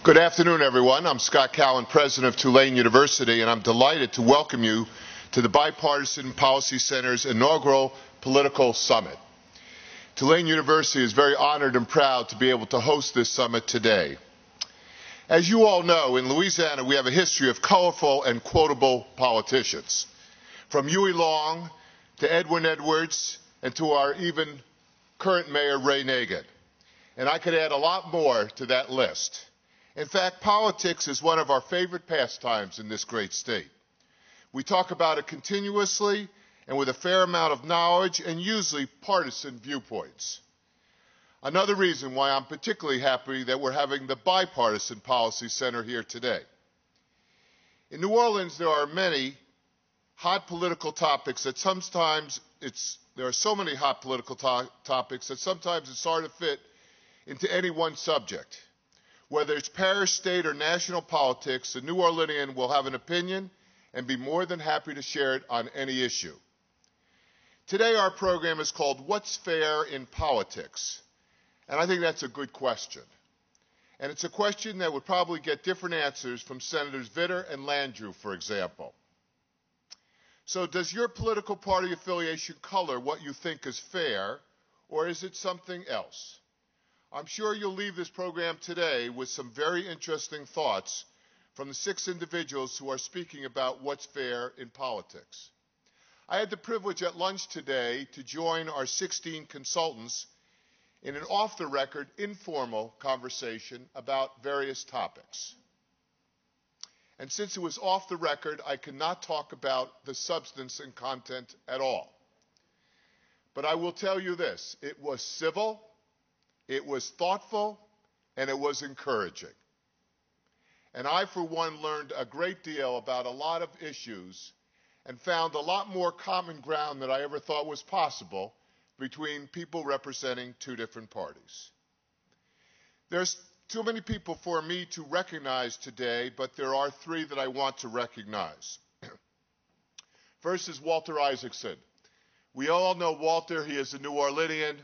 Good afternoon, everyone. I'm Scott Cowan, president of Tulane University, and I'm delighted to welcome you to the Bipartisan Policy Center's Inaugural Political Summit. Tulane University is very honored and proud to be able to host this summit today. As you all know, in Louisiana, we have a history of colorful and quotable politicians, from Huey Long to Edwin Edwards and to our even current mayor, Ray Nagin. And I could add a lot more to that list. In fact, politics is one of our favorite pastimes in this great state. We talk about it continuously and with a fair amount of knowledge and usually partisan viewpoints. Another reason why I'm particularly happy that we're having the Bipartisan Policy Center here today. In New Orleans, there are many hot political topics that sometimes there are so many hot political topics that sometimes it's hard to fit into any one subject. Whether it's parish, state, or national politics, the New Orleanian will have an opinion and be more than happy to share it on any issue. Today our program is called What's Fair in Politics? And I think that's a good question. And it's a question that would probably get different answers from Senators Vitter and Landrieu, for example. So does your political party affiliation color what you think is fair, or is it something else? I'm sure you'll leave this program today with some very interesting thoughts from the 6 individuals who are speaking about what's fair in politics. I had the privilege at lunch today to join our 16 consultants in an off-the-record, informal conversation about various topics. And since it was off the record, I could not talk about the substance and content at all. But I will tell you this, it was civil, it was thoughtful, and it was encouraging. And I, for one, learned a great deal about a lot of issues and found a lot more common ground than I ever thought was possible between people representing 2 different parties. There's too many people for me to recognize today, but there are 3 that I want to recognize. First is Walter Isaacson. We all know Walter. He is a New Orleanian,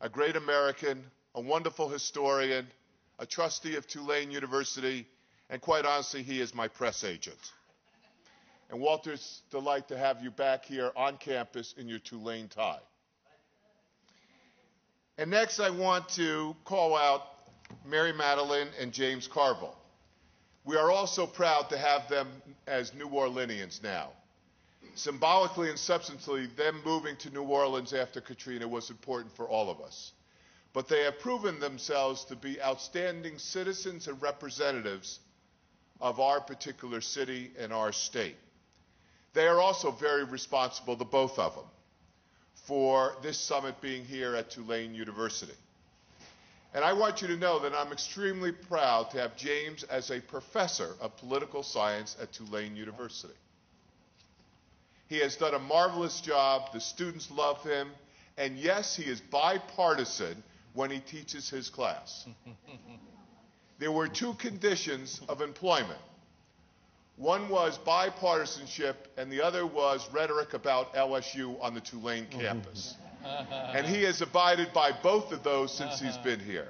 a great American, a wonderful historian, a trustee of Tulane University, and quite honestly, he is my press agent. And Walter, it's a delight to have you back here on campus in your Tulane tie. And next, I want to call out Mary Madeline and James Carville. We are also proud to have them as New Orleanians now. Symbolically and substantially, them moving to New Orleans after Katrina was important for all of us. But they have proven themselves to be outstanding citizens and representatives of our particular city and our state. They are also very responsible, the both of them, for this summit being here at Tulane University. And I want you to know that I'm extremely proud to have James as a professor of political science at Tulane University. He has done a marvelous job. The students love him. And yes, he is bipartisan when he teaches his class. There were 2 conditions of employment. One was bipartisanship, and the other was rhetoric about LSU on the Tulane campus. And he has abided by both of those since he's been here.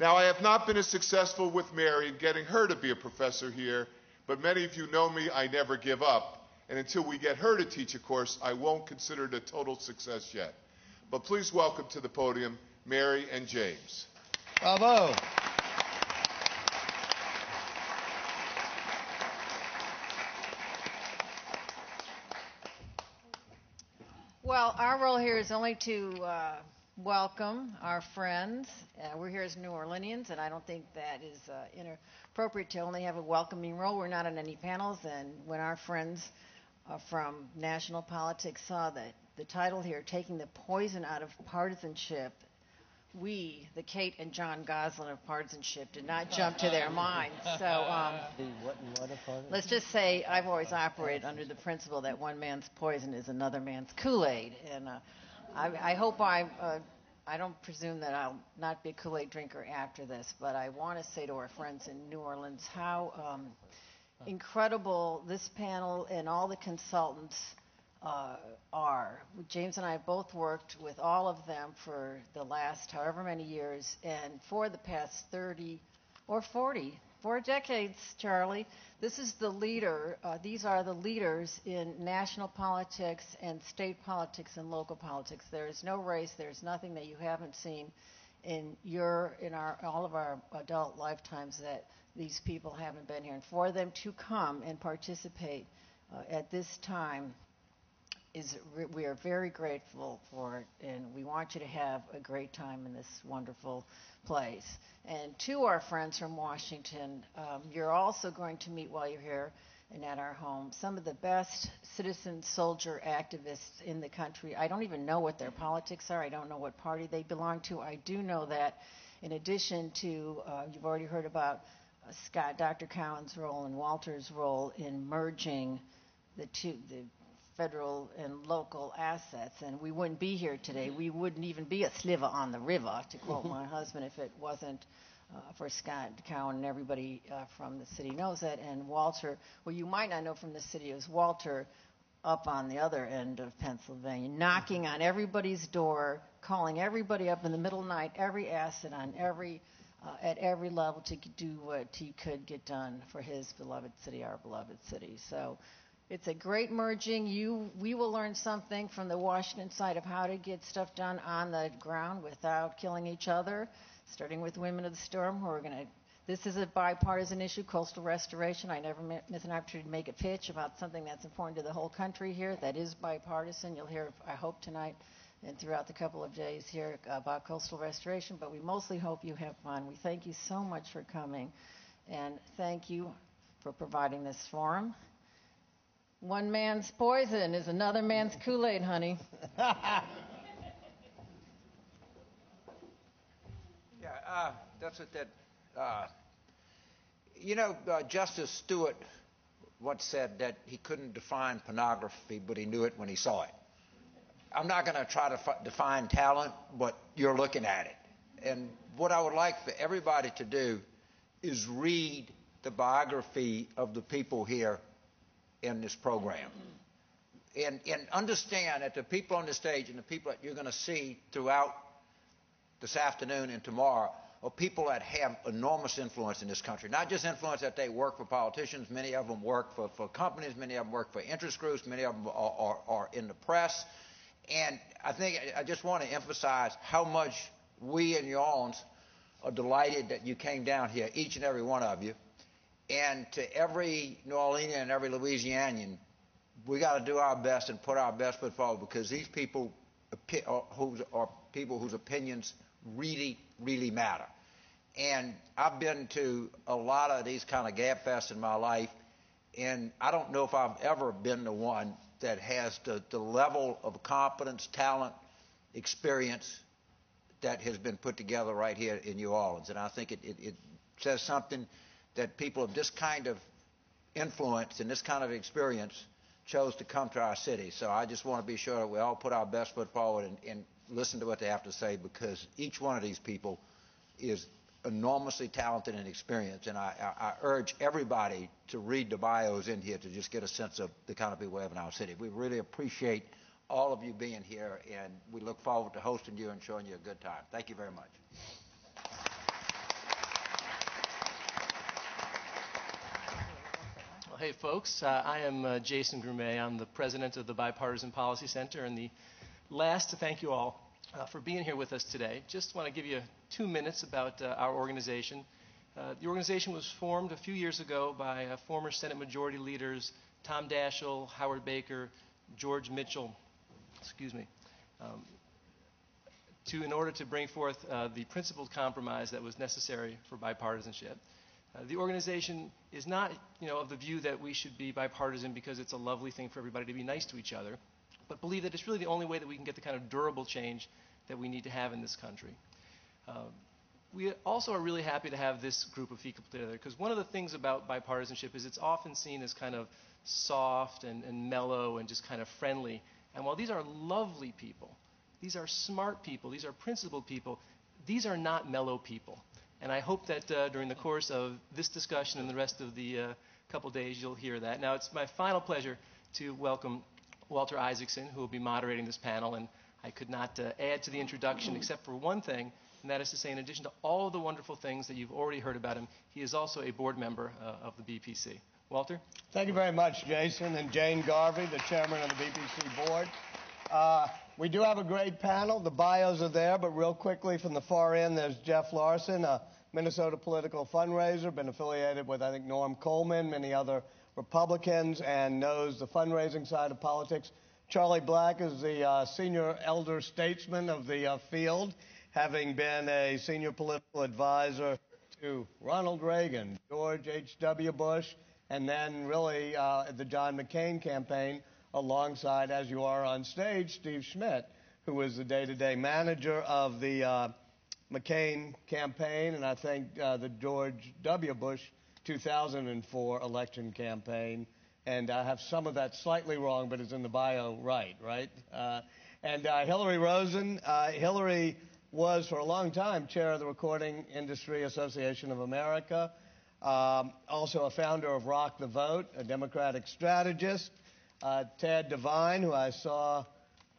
Now, I have not been as successful with Mary in getting her to be a professor here, but many of you know me, I never give up. And until we get her to teach a course, I won't consider it a total success yet. But please welcome to the podium Mary and James. Bravo. Well, our role here is only to welcome our friends. We're here as New Orleanians, and I don't think that is inappropriate to only have a welcoming role. We're not on any panels, and when our friends from national politics saw the title here, Taking the Poison Out of Partisanship, we, the Kate and John Goslin of partisanship, did not jump to their minds. So let's just say I've always operated under the principle that one man's poison is another man's Kool-Aid. And I hope I don't presume that I'll not be a Kool-Aid drinker after this, but I want to say to our friends in New Orleans how incredible this panel and all the consultants are. James and I have both worked with all of them for the last however many years, and for the past 30 or 40. 4 decades, Charlie. This is the leader. These are the leaders in national politics and state politics and local politics. There is no race. There's nothing that you haven't seen in all of our adult lifetimes that these people haven't been here. And for them to come and participate at this time we are very grateful for it, and we want you to have a great time in this wonderful place. And to our friends from Washington, you're also going to meet while you're here and at our home some of the best citizen soldier activists in the country. I don't even know what their politics are. I don't know what party they belong to. I do know that in addition to, you've already heard about Dr. Cowan's role and Walter's role in merging the federal and local assets, and we wouldn't be here today. We wouldn't even be a sliver on the river, to quote my husband, if it wasn't for Scott Cowan, and everybody from the city knows that. And Walter, well, you might not know from the city, is Walter up on the other end of Pennsylvania, knocking on everybody's door, calling everybody up in the middle of the night, every asset on at every level to do what he could get done for his beloved city, our beloved city. So it's a great merging. We will learn something from the Washington side of how to get stuff done on the ground without killing each other, starting with Women of the Storm. This is a bipartisan issue, coastal restoration. I never miss an opportunity to make a pitch about something that's important to the whole country here. That is bipartisan. You'll hear, I hope, tonight and throughout the couple of days here about coastal restoration, but we mostly hope you have fun. We thank you so much for coming, and thank you for providing this forum. One man's poison is another man's Kool-Aid, honey. Yeah, that's what that. Justice Stewart once said that he couldn't define pornography, but he knew it when he saw it. I'm not going to try to define talent, but you're looking at it. And what I would like for everybody to do is read the biography of the people here in this program. And understand that the people on the stage and the people that you're going to see throughout this afternoon and tomorrow are people that have enormous influence in this country. Not just influence that they work for politicians. Many of them work for companies. Many of them work for interest groups. Many of them are in the press. And I just want to emphasize how much we in New Orleans are delighted that you came down here, each and every one of you. And to every New Orleanian and every Louisianian, we got to do our best and put our best foot forward, because these people are people whose opinions really, really matter. And I've been to a lot of these kind of gab fests in my life, and I don't know if I've ever been to one that has the level of competence, talent, experience that has been put together right here in New Orleans. And I think it says something that people of this kind of influence and this kind of experience chose to come to our city. So I just want to be sure that we all put our best foot forward and listen to what they have to say, because each one of these people is enormously talented and experienced. And I urge everybody to read the bios in here to just get a sense of the kind of people we have in our city. We really appreciate all of you being here, and we look forward to hosting you and showing you a good time. Thank you very much. Well, hey, folks. I am Jason Grumet. I'm the president of the Bipartisan Policy Center, and the last to thank you all for being here with us today. Just want to give you 2 minutes about our organization. The organization was formed a few years ago by former Senate Majority Leaders Tom Daschle, Howard Baker, George Mitchell, in order to bring forth the principled compromise that was necessary for bipartisanship. The organization is not, of the view that we should be bipartisan because it's a lovely thing for everybody to be nice to each other, but believe that it's really the only way that we can get the kind of durable change that we need to have in this country. We also are really happy to have this group of people together, because one of the things about bipartisanship is it's often seen as kind of soft and mellow and just kind of friendly. And while these are lovely people, these are smart people, these are principled people, these are not mellow people. And I hope that during the course of this discussion and the rest of the couple days you'll hear that. Now, it's my final pleasure to welcome Walter Isaacson, who will be moderating this panel. And I could not add to the introduction except for one thing, and that is to say, in addition to all of the wonderful things that you've already heard about him, he is also a board member of the BPC. Walter? Thank you very much, Jason, and Jane Garvey, the chairman of the BPC board. We do have a great panel. The bios are there, but real quickly from the far end, there's Jeff Larson, a Minnesota political fundraiser, been affiliated with, I think, Norm Coleman, many other Republicans, and knows the fundraising side of politics. Charlie Black is the senior elder statesman of the field, having been a senior political advisor to Ronald Reagan, George H.W. Bush, and then really the John McCain campaign alongside, as you are on stage, Steve Schmidt, who was the day-to-day manager of the McCain campaign, and I think the George W. Bush 2004 election campaign. And I have some of that slightly wrong, but it's in the bio right? And Hilary Rosen. Hilary was, for a long time, chair of the Recording Industry Association of America. Also a founder of Rock the Vote, a Democratic strategist. Ted Devine, who I saw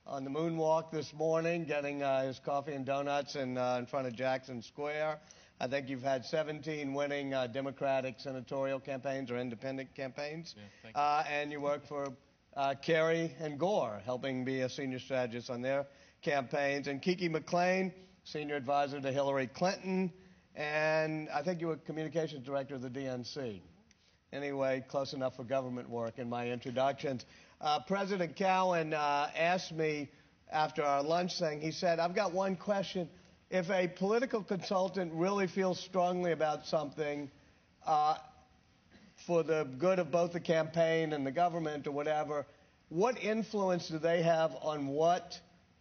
on the moonwalk this morning, getting his coffee and donuts in front of Jackson Square. I think you've had 17 winning Democratic senatorial campaigns or independent campaigns. Yeah, thank you. And you work for Kerry and Gore, helping be a senior strategist on their campaigns. And Kiki McLean, senior advisor to Hillary Clinton. And I think you were communications director of the DNC. Anyway, close enough for government work in my introductions. President Cowan asked me after our lunch thing, he said, I've got one question. If a political consultant really feels strongly about something for the good of both the campaign and the government or whatever, what influence do they have on what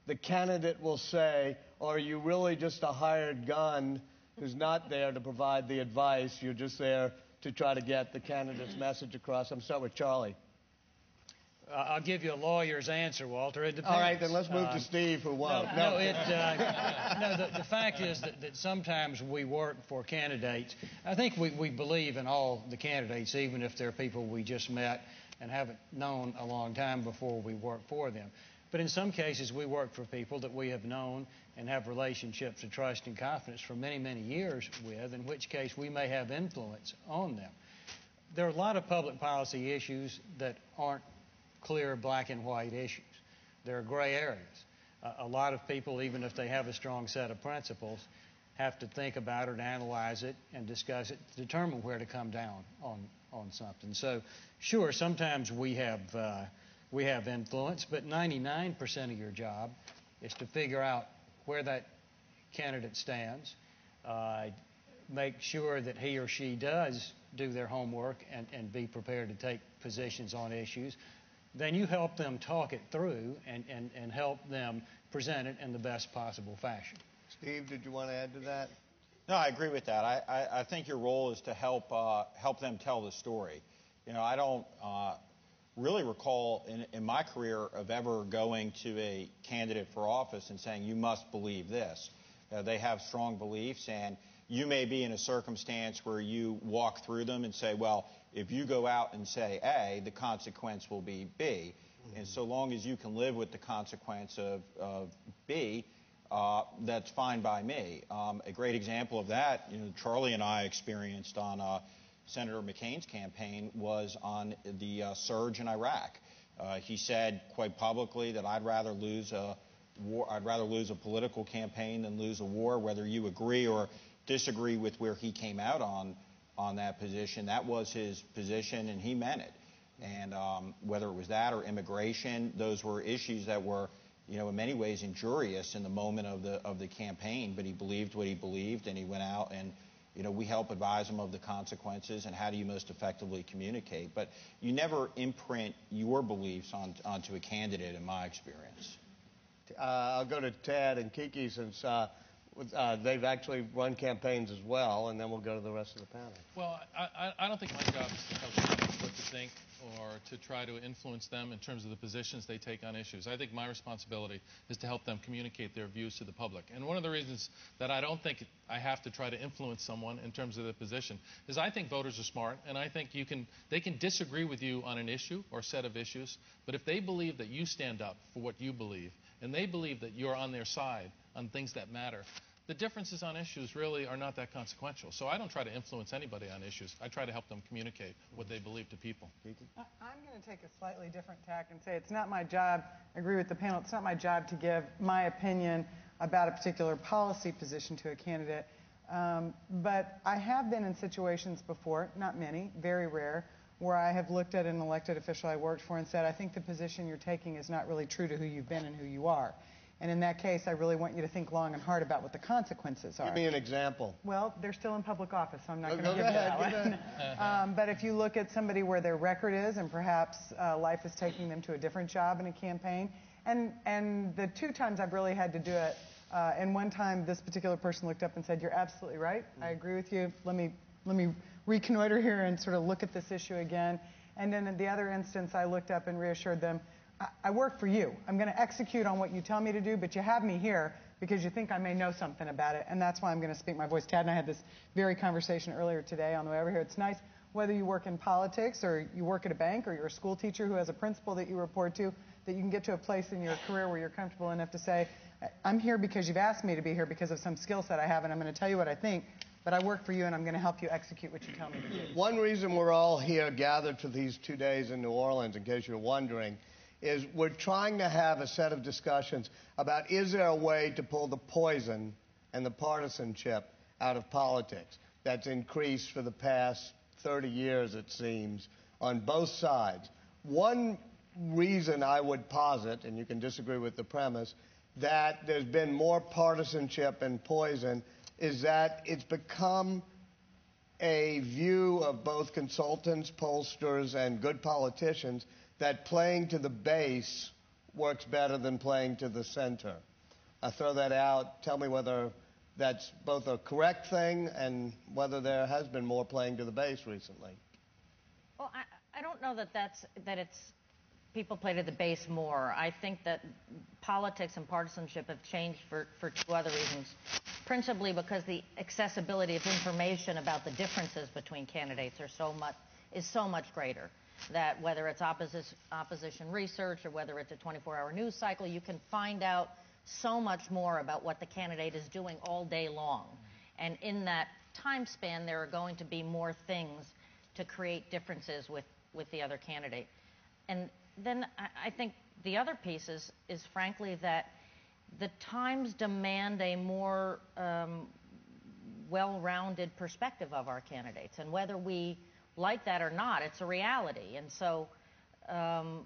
the candidate will say? Or are you really just a hired gun who's not there to provide the advice? You're just there to try to get the candidate's message across. I'm start with Charlie. I'll give you a lawyer's answer, Walter. It depends. All right, then let's move to Steve, who won't. The fact is that sometimes we work for candidates. I think we believe in all the candidates, even if they're people we just met and haven't known a long time before we work for them. But in some cases, we work for people that we have known and have relationships of trust and confidence for many, many years with, in which case we may have influence on them. There are a lot of public policy issues that aren't clear black and white issues. There are gray areas. A lot of people, even if they have a strong set of principles, have to think about it, analyze it, and discuss it to determine where to come down on something. So, sure, sometimes we have influence, but 99% of your job is to figure out where that candidate stands, make sure that he or she does do their homework and be prepared to take positions on issues. Then you help them talk it through and help them present it in the best possible fashion. Steve, did you want to add to that? No, I agree with that. I think your role is to help them tell the story. You know, I don't really recall in my career of ever going to a candidate for office and saying, you must believe this. They have strong beliefs, and you may be in a circumstance where you walk through them and say, well, if you go out and say A, the consequence will be B. Mm-hmm. And so long as you can live with the consequence of B, that's fine by me. A great example of that, you know, Charlie and I experienced on Senator McCain's campaign was on the surge in Iraq. He said quite publicly that I'd rather lose a political campaign than lose a war, whether you agree or disagree with where he came out on that position. That was his position, and he meant it. And whether it was that or immigration, those were issues that were, you know, in many ways injurious in the moment of the campaign. But he believed what he believed, and he went out and, you know, we help advise him of the consequences and how do you most effectively communicate. But you never imprint your beliefs onto a candidate, in my experience. I'll go to Ted and Kiki since they've actually run campaigns as well, and then we'll go to the rest of the panel. Well, I don't think my job is to tell candidates what to think or to try to influence them in terms of the positions they take on issues. I think my responsibility is to help them communicate their views to the public. And one of the reasons that I don't think I have to try to influence someone in terms of their position is I think voters are smart, and I think they can disagree with you on an issue or set of issues, but if they believe that you stand up for what you believe, and they believe that you're on their side on things that matter, the differences on issues really are not that consequential. So I don't try to influence anybody on issues. I try to help them communicate what they believe to people. Kiki? I'm going to take a slightly different tack and say it's not my job, I agree with the panel, it's not my job to give my opinion about a particular policy position to a candidate. But I have been in situations before, not many, very rare, where I have looked at an elected official I worked for and said, I think the position you're taking is not really true to who you've been and who you are. And in that case, I really want you to think long and hard about what the consequences are. Give me an example. Well, they're still in public office, so I'm not going to Go give ahead, that one. But if you look at somebody where their record is and perhaps life is taking them to a different job in a campaign, and the two times I've really had to do it, and one time this particular person looked up and said, you're absolutely right, I agree with you, let me reconnoiter here and sort of look at this issue again. And then in the other instance, I looked up and reassured them, I work for you. I'm going to execute on what you tell me to do, but you have me here because you think I may know something about it, and that's why I'm going to speak my voice. Tad and I had this very conversation earlier today on the way over here. It's nice whether you work in politics or you work at a bank or you're a school teacher who has a principal that you report to, that you can get to a place in your career where you're comfortable enough to say, I'm here because you've asked me to be here because of some skill set I have, and I'm going to tell you what I think, but I work for you and I'm going to help you execute what you tell me to do. One reason we're all here gathered for these 2 days in New Orleans, in case you're wondering, is we're trying to have a set of discussions about is there a way to pull the poison and the partisanship out of politics that's increased for the past 30 years, it seems, on both sides. One reason I would posit, and you can disagree with the premise, that there's been more partisanship and poison is that it's become a view of both consultants, pollsters, and good politicians that playing to the base works better than playing to the center. I throw that out. Tell me whether that's both a correct thing and whether there has been more playing to the base recently. Well, I don't know that it's people play to the base more. I think that politics and partisanship have changed for two other reasons. Principally because the accessibility of information about the differences between candidates is so much greater. That whether it's opposition research or whether it's a 24-hour news cycle, you can find out so much more about what the candidate is doing all day long. And in that time span, there are going to be more things to create differences with the other candidate. And then I think the other piece is frankly that the times demand a more well-rounded perspective of our candidates. And whether we like that or not, it's a reality. And so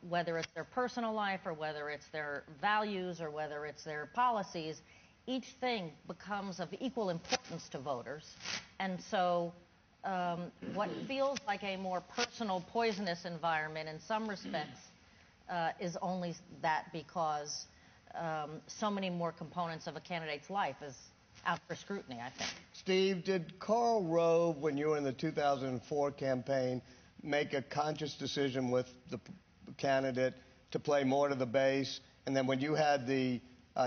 whether it's their personal life or whether it's their values or whether it's their policies, each thing becomes of equal importance to voters. And so what feels like a more personal, poisonous environment in some respects is only that because so many more components of a candidate's life is out for scrutiny, I think. Steve, did Karl Rove, when you were in the 2004 campaign, make a conscious decision with the candidate to play more to the base? And then when you had the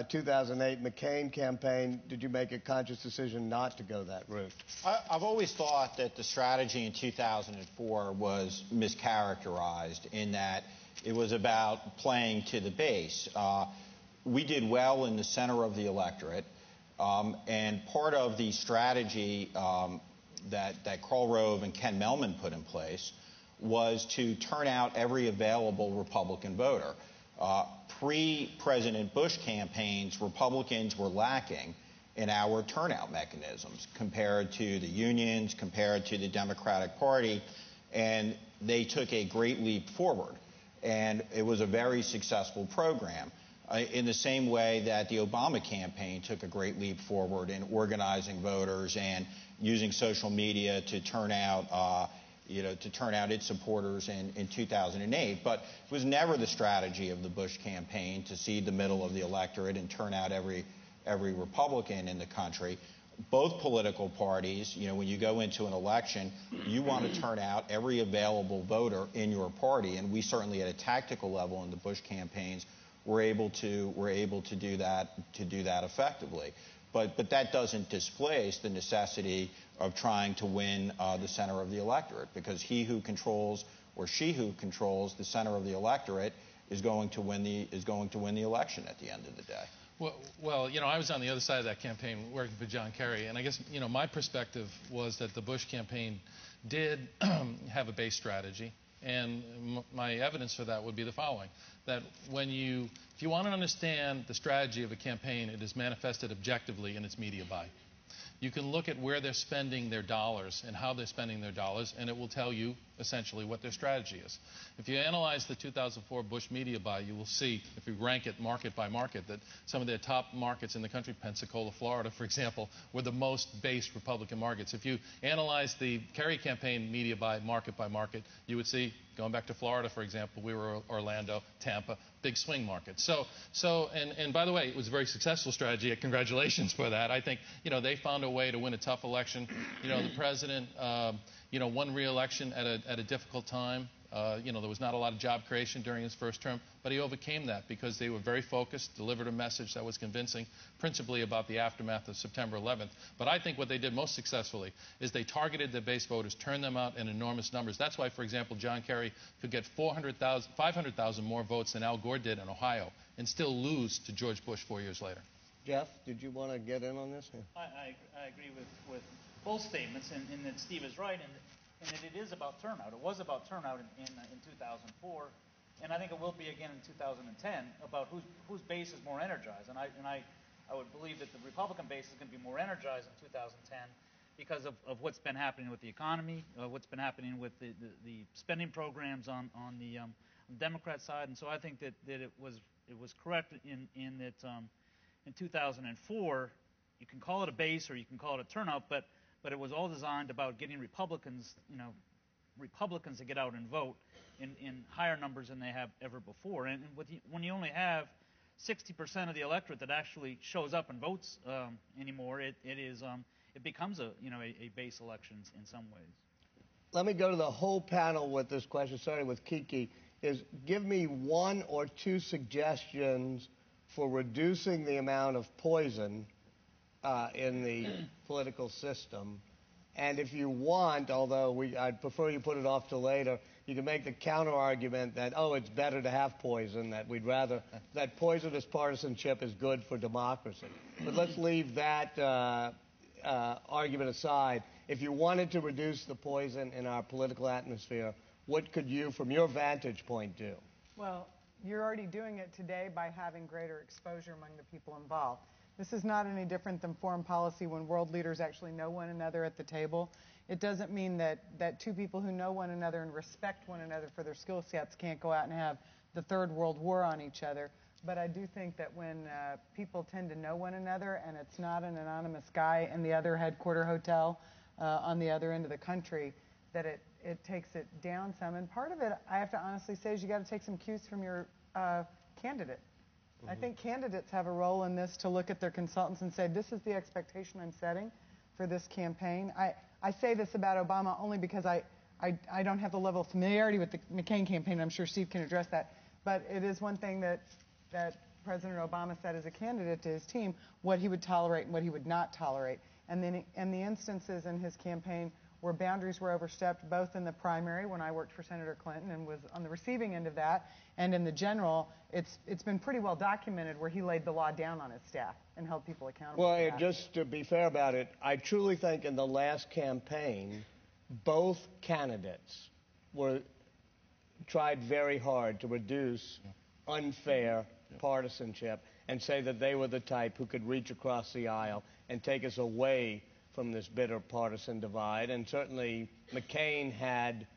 2008 McCain campaign, did you make a conscious decision not to go that route? I've always thought that the strategy in 2004 was mischaracterized in that it was about playing to the base. We did well in the center of the electorate. And part of the strategy that Karl Rove and Ken Mehlman put in place was to turn out every available Republican voter. Pre-President Bush campaigns, Republicans were lacking in our turnout mechanisms compared to the unions, compared to the Democratic Party, and they took a great leap forward. And it was a very successful program. In the same way that the Obama campaign took a great leap forward in organizing voters and using social media to turn out, its supporters in 2008. But it was never the strategy of the Bush campaign to seed the middle of the electorate and turn out every Republican in the country. Both political parties, when you go into an election, you want to turn out every available voter in your party, and we certainly at a tactical level in the Bush campaigns we're able to do that effectively. But that doesn't displace the necessity of trying to win the center of the electorate, because he who controls or she who controls the center of the electorate is going to win the election at the end of the day. Well, I was on the other side of that campaign working for John Kerry, and I guess, my perspective was that the Bush campaign did have a base strategy, and my evidence for that would be the following, that if you want to understand the strategy of a campaign, it is manifested objectively in its media buy. You can look at where they're spending their dollars and how they're spending their dollars, and it will tell you essentially what their strategy is. If you analyze the 2004 Bush media buy, you will see, if you rank it market by market, that some of their top markets in the country, Pensacola, Florida, for example, were the most based Republican markets. If you analyze the Kerry campaign media buy market, you would see, going back to Florida, for example, we were Orlando, Tampa, big swing market. And by the way, it was a very successful strategy. Congratulations for that. I think, they found a way to win a tough election. The president, won re-election at a difficult time. There was not a lot of job creation during his first term, but he overcame that because they were very focused, delivered a message that was convincing, principally about the aftermath of September 11th. But I think what they did most successfully is they targeted their base voters, turned them out in enormous numbers. That's why, for example, John Kerry could get 500,000 more votes than Al Gore did in Ohio and still lose to George Bush 4 years later. Jeff, did you want to get in on this? I agree with both statements, and that Steve is right, and that it is about turnout. It was about turnout in 2004, and I think it will be again in 2010 about whose base is more energized. And I would believe that the Republican base is going to be more energized in 2010 because of what's been happening with the economy, what's been happening with the spending programs on the Democrat side. And so I think that it was correct in that in 2004 you can call it a base or you can call it a turnout, but it was all designed about getting Republicans to get out and vote in higher numbers than they have ever before. And when you only have 60% of the electorate that actually shows up and votes anymore, it becomes a base election in some ways. Let me go to the whole panel with this question, starting with Kiki. Give me one or two suggestions for reducing the amount of poison in the political system. And if you want, although I'd prefer you put it off till later, you can make the counter argument that, it's better to have poison, that poisonous partisanship is good for democracy. But let's leave that argument aside. If you wanted to reduce the poison in our political atmosphere, what could you, from your vantage point, do? Well, you're already doing it today by having greater exposure among the people involved. This is not any different than foreign policy when world leaders actually know one another at the table. It doesn't mean that two people who know one another and respect one another for their skill sets can't go out and have the third world war on each other. But I do think that when people tend to know one another and it's not an anonymous guy in the other headquarter hotel on the other end of the country, that it takes it down some. And part of it, I have to honestly say, is you got to take some cues from your candidate. I think candidates have a role in this to look at their consultants and say, this is the expectation I'm setting for this campaign. I say this about Obama only because I don't have the level of familiarity with the McCain campaign. I'm sure Steve can address that. But it is one thing that President Obama said as a candidate to his team, what he would tolerate and what he would not tolerate. And then in the instances in his campaign where boundaries were overstepped, both in the primary when I worked for Senator Clinton and was on the receiving end of that, and in the general, it's been pretty well documented where he laid the law down on his staff and held people accountable. Well, just to be fair about it, I truly think in the last campaign, both candidates tried very hard to reduce unfair partisanship and say that they were the type who could reach across the aisle and take us away from this bitter partisan divide. And certainly McCain had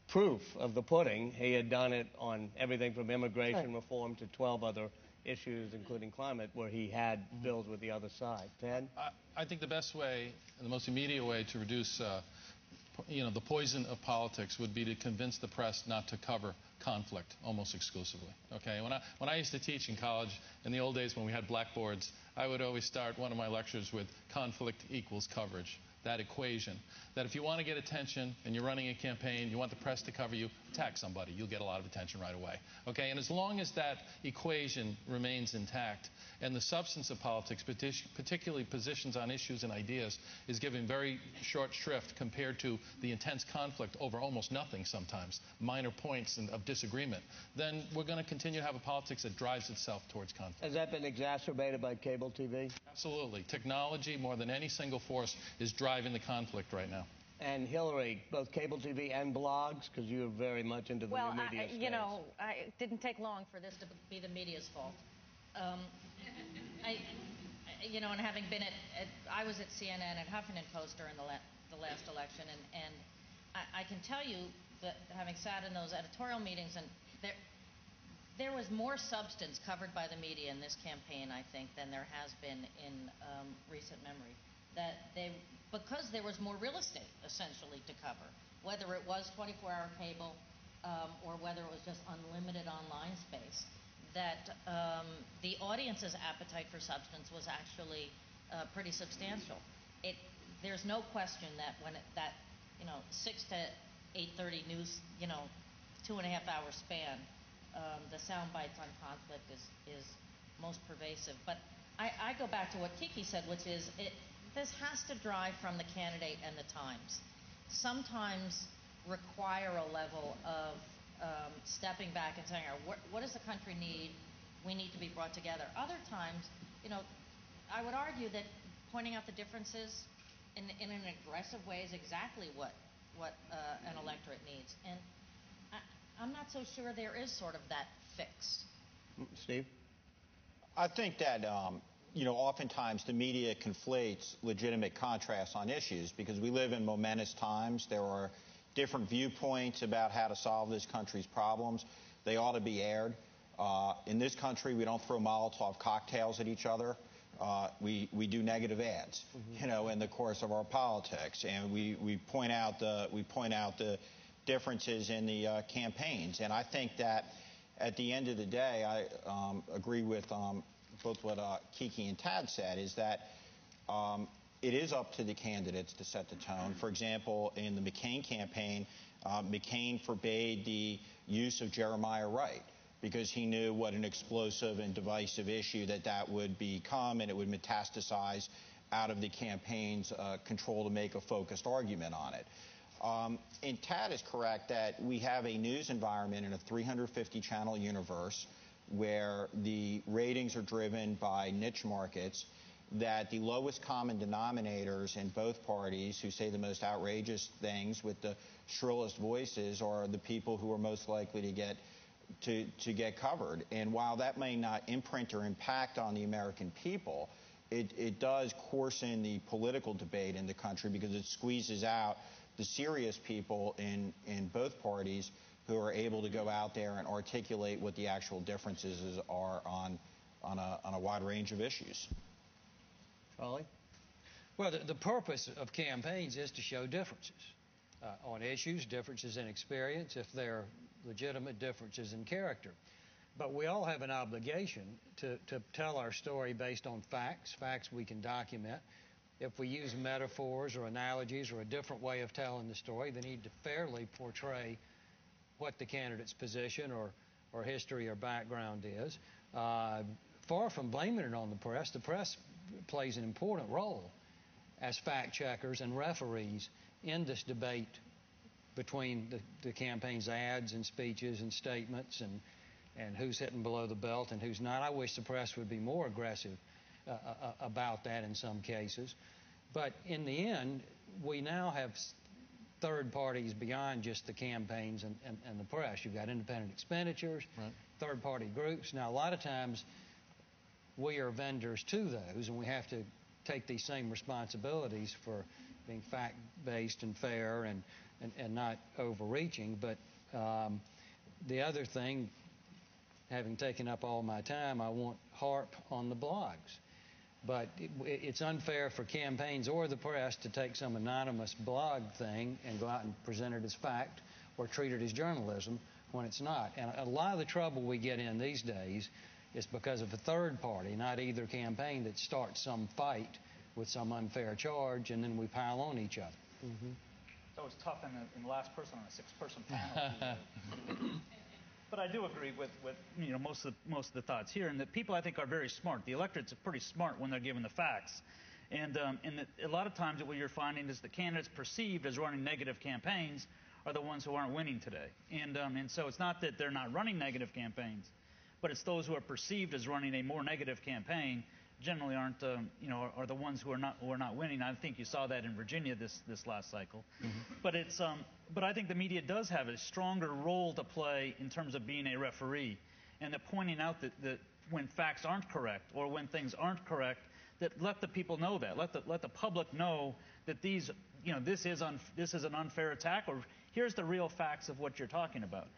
proof of the pudding. He had done it on everything from immigration reform to 12 other issues, including climate, where he had bills with the other side. Ted? I think the best way and the most immediate way to reduce the poison of politics would be to convince the press not to cover conflict almost exclusively. Okay, when I used to teach in college in the old days when we had blackboards, I would always start one of my lectures with conflict equals coverage. that equation. That if you want to get attention and you're running a campaign, you want the press to cover you, attack somebody. You'll get a lot of attention right away. Okay? And as long as that equation remains intact and the substance of politics, particularly positions on issues and ideas, is given very short shrift compared to the intense conflict over almost nothing sometimes, minor points of disagreement, then we're going to continue to have a politics that drives itself towards conflict. Has that been exacerbated by cable TV? Absolutely. Technology, more than any single force, is driving the conflict right now. And Hilary, both cable TV and blogs, because you're very much into the new media space. You know, it didn't take long for this to be the media's fault. You know, and having been I was at CNN and Huffington Post during the last election, and I can tell you that having sat in those editorial meetings, and there was more substance covered by the media in this campaign, I think, than there has been in recent memory. Because there was more real estate, essentially, to cover, whether it was 24-hour cable or whether it was just unlimited online space, that the audience's appetite for substance was actually pretty substantial. There's no question that when that 6 to 8:30 news, 2.5 hour span, the sound bites on conflict is most pervasive. But I go back to what Kiki said, which is this has to drive from the candidate and the times. Sometimes require a level of stepping back and saying, what does the country need? We need to be brought together. Other times, I would argue that pointing out the differences in an aggressive way is exactly what an electorate needs. And I'm not so sure there is sort of that fix. Steve? I think that oftentimes the media conflates legitimate contrasts on issues because we live in momentous times. There are different viewpoints about how to solve this country's problems. They ought to be aired. In this country, we don't throw Molotov cocktails at each other. We do negative ads, in the course of our politics, and we point out the differences in the campaigns. And I think that at the end of the day, I agree with both what Kiki and Tad said, is that it is up to the candidates to set the tone. For example, in the McCain campaign, McCain forbade the use of Jeremiah Wright because he knew what an explosive and divisive issue that would become, and it would metastasize out of the campaign's control to make a focused argument on it. And Tad is correct that we have a news environment in a 350-channel universe where the ratings are driven by niche markets, that the lowest common denominators in both parties who say the most outrageous things with the shrillest voices are the people who are most likely to get covered. And while that may not imprint or impact on the American people, it does coarsen the political debate in the country because it squeezes out the serious people in both parties who are able to go out there and articulate what the actual differences are on a wide range of issues. Charlie? Well, the purpose of campaigns is to show differences on issues, differences in experience, if they're legitimate differences in character. But we all have an obligation to tell our story based on facts we can document. If we use metaphors or analogies or a different way of telling the story, they need to fairly portray what the candidate's position or history or background is. Far from blaming it on the press plays an important role as fact checkers and referees in this debate between the campaign's ads and speeches and statements and who's hitting below the belt and who's not. I wish the press would be more aggressive about that in some cases. But in the end, we now have third parties beyond just the campaigns and the press. You've got independent expenditures, right, third-party groups. Now, a lot of times we are vendors to those, and we have to take these same responsibilities for being fact-based and fair and not overreaching. But the other thing, having taken up all my time, I won't harp on the blogs. But it's unfair for campaigns or the press to take some anonymous blog thing and go out and present it as fact or treat it as journalism when it's not. And a lot of the trouble we get in these days is because of a third party, not either campaign, that starts some fight with some unfair charge, and then we pile on each other. It's always tough in the last person on a six-person panel. But I do agree with most of the thoughts here, and that people, I think, are very smart. The electorate's pretty smart when they're given the facts. And a lot of times what you're finding is the candidates perceived as running negative campaigns are the ones who aren't winning today. And so it's not that they're not running negative campaigns, but it's those who are perceived as running a more negative campaign generally aren't, are the ones who are not winning. I think you saw that in Virginia this last cycle. But but I think the media does have a stronger role to play in terms of being a referee, and pointing out that when facts aren't correct or when things aren't correct, that let the people know that, let the public know that this is an unfair attack, or here's the real facts of what you're talking about.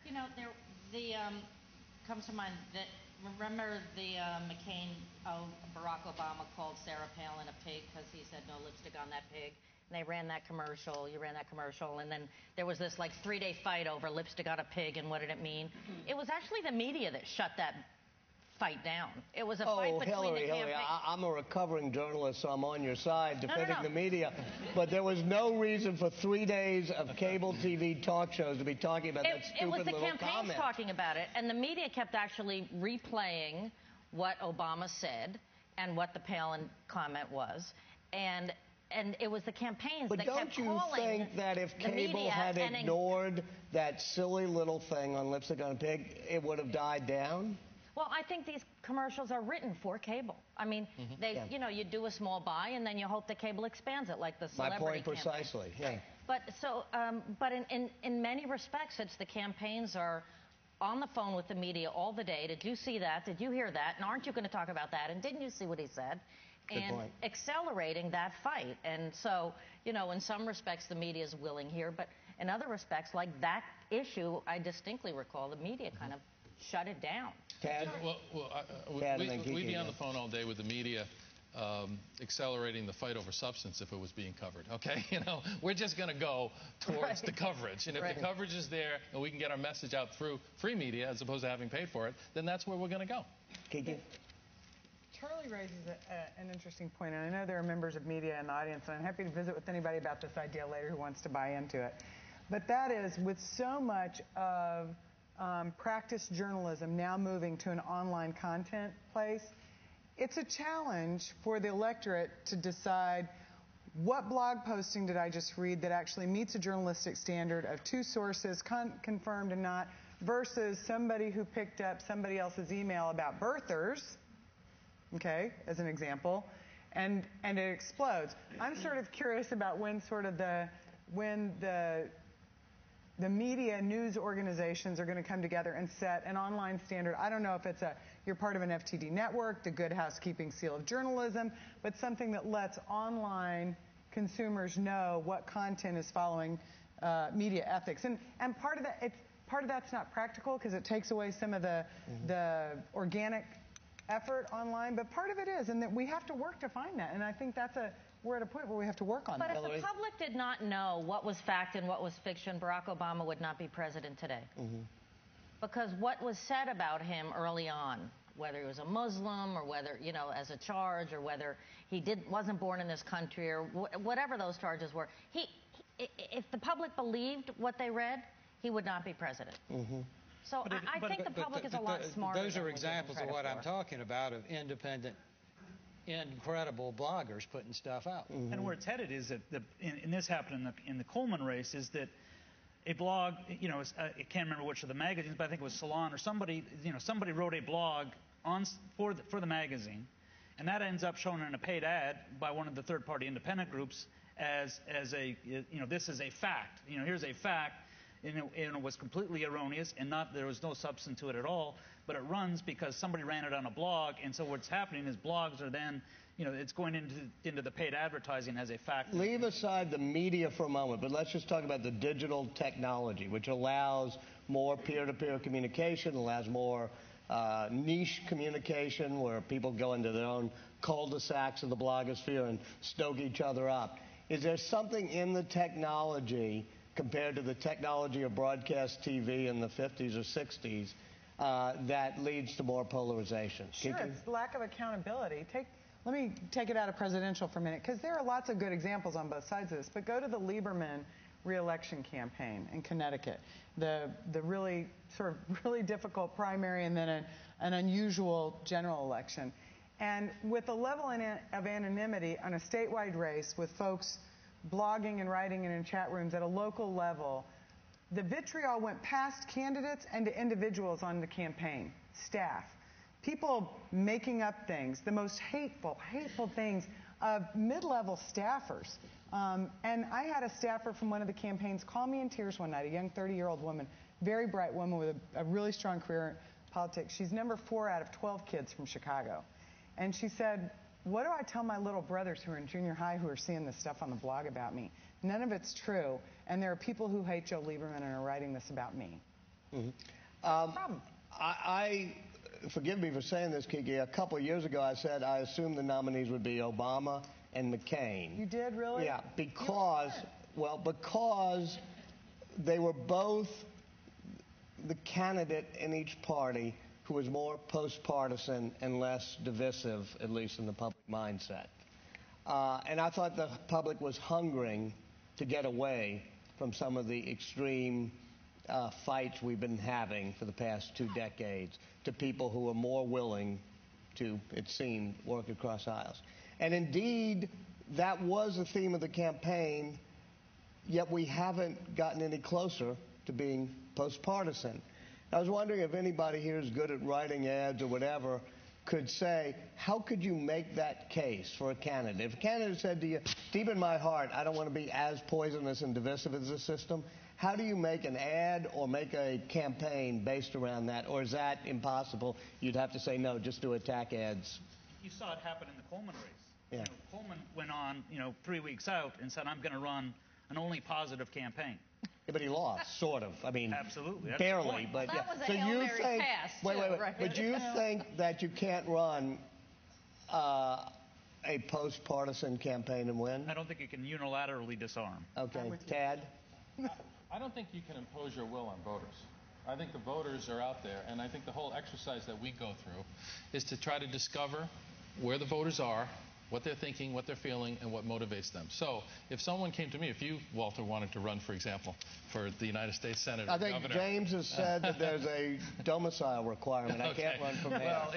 Comes to mind that, remember the McCain, Barack Obama called Sarah Palin a pig because he said no lipstick on that pig. And they ran that commercial, you ran that commercial, and then there was this 3-day fight over lipstick on a pig and what did it mean. It was actually the media that shut that fight down. It was a fight between Hilary, the campaign. I'm a recovering journalist, so I'm on your side defending the media. But there was no reason for 3 days of cable TV talk shows to be talking about that stupid little comment. It was the campaigns talking about it, and the media kept actually replaying what Obama said and what the Palin comment was, and it was the campaigns that kept calling. But don't you think that if cable had ignored that silly little thing on lipstick on a pig, it would have died down? Well, I think these commercials are written for cable. I mean, you do a small buy and then you hope the cable expands it, like the celebrity My point precisely, yeah. But in many respects, it's the campaigns are on the phone with the media all the day. Did you see that? Did you hear that? And aren't you going to talk about that? And didn't you see what he said? And accelerating that fight. And so, in some respects, the media is willing here, but in other respects, like that issue, I distinctly recall the media kind of shut it down. Tad? We'd be on the phone all day with the media accelerating the fight over substance if it was being covered, okay? We're just going to go towards the coverage. And if the coverage is there and we can get our message out through free media as opposed to having paid for it, then that's where we're going to go. Kiki? Charlie raises an interesting point, and I know there are members of media in the audience, and I'm happy to visit with anybody about this idea later who wants to buy into it. But that is, with so much of practice journalism now moving to an online content place, it's a challenge for the electorate to decide what blog posting did I just read that actually meets a journalistic standard of two sources, confirmed and not, versus somebody who picked up somebody else's email about birthers, okay, as an example, and it explodes. I'm sort of curious about when the media news organizations are going to come together and set an online standard. I don't know if you're part of an FTD network, the Good Housekeeping Seal of Journalism, but something that lets online consumers know what content is following media ethics. And part of that's not practical because it takes away some of the organic effort online, but part of it is, and that we have to work to find that. And I think we're at a point where we have to work on that. But if the public did not know what was fact and what was fiction, Barack Obama would not be president today. Because what was said about him early on, whether he was a Muslim or whether, as a charge, or whether he wasn't born in this country, or whatever those charges were, if the public believed what they read, he would not be president. So I think the public is a lot smarter. Those are examples of what I'm talking about, of independent, incredible bloggers putting stuff out. And where it's headed is that, and this happened in the Coleman race, is that a blog, I can't remember which of the magazines, but I think it was Salon or somebody, somebody wrote a blog for the magazine, and that ends up shown in a paid ad by one of the third-party independent groups as a, this is a fact. Here's a fact. And it was completely erroneous, and there was no substance to it at all, but it runs because somebody ran it on a blog, and so what's happening is blogs are then, it's going into the paid advertising as a fact. Leave aside the media for a moment, but let's just talk about the digital technology, which allows more peer-to-peer communication, allows more niche communication where people go into their own cul-de-sacs of the blogosphere and stoke each other up. Is there something in the technology compared to the technology of broadcast TV in the 50s or 60s that leads to more polarization? Sure, it's lack of accountability. let me take it out of presidential for a minute, because there are lots of good examples on both sides of this. But go to the Lieberman re-election campaign in Connecticut, the really sort of really difficult primary and then an unusual general election. And with a level of anonymity on a statewide race with folks blogging and writing and in chat rooms at a local level, the vitriol went past candidates and to individuals on the campaign, staff. People making up things, the most hateful things of mid-level staffers. And I had a staffer from one of the campaigns call me in tears one night, a young 30-year-old woman, very bright woman with a really strong career in politics. She's number 4 out of 12 kids from Chicago. And she said, what do I tell my little brothers who are in junior high who are seeing this stuff on the blog about me? None of it's true, and there are people who hate Joe Lieberman and are writing this about me. Mm-hmm. Problem. I forgive me for saying this, Kiki. A couple of years ago, I said I assumed the nominees would be Obama and McCain. You did, really? Yeah, because they were both the candidate in each party who was more post-partisan and less divisive, at least in the public mindset. And I thought the public was hungering to get away from some of the extreme fights we've been having for the past 2 decades to people who are more willing to, it seemed, work across aisles. And indeed, that was the theme of the campaign, yet we haven't gotten any closer to being post-partisan. I was wondering if anybody here is good at writing ads or whatever could say, how could you make that case for a candidate? If a candidate said to you, deep in my heart, I don't want to be as poisonous and divisive as the system, how do you make an ad or make a campaign based around that? Or is that impossible? You'd have to say, no, just do attack ads. You saw it happen in the Coleman race. Yeah. Coleman went on, 3 weeks out and said, I'm going to run an only positive campaign. Yeah, but he lost, sort of. I mean, absolutely. That's barely. But that yeah. was a So Hail you Mary think, pass, wait. right? But you think that you can't run a post-partisan campaign and win? I don't think you can unilaterally disarm. Okay, Tad? I don't think you can impose your will on voters. I think the voters are out there, and I think the whole exercise that we go through is to try to discover where the voters are, what they're thinking, what they're feeling, and what motivates them. So if someone came to me, if you, Walter, wanted to run, for example, for the United States Senate or I think governor. James has said that there's a domicile requirement. I can't run from there. Well,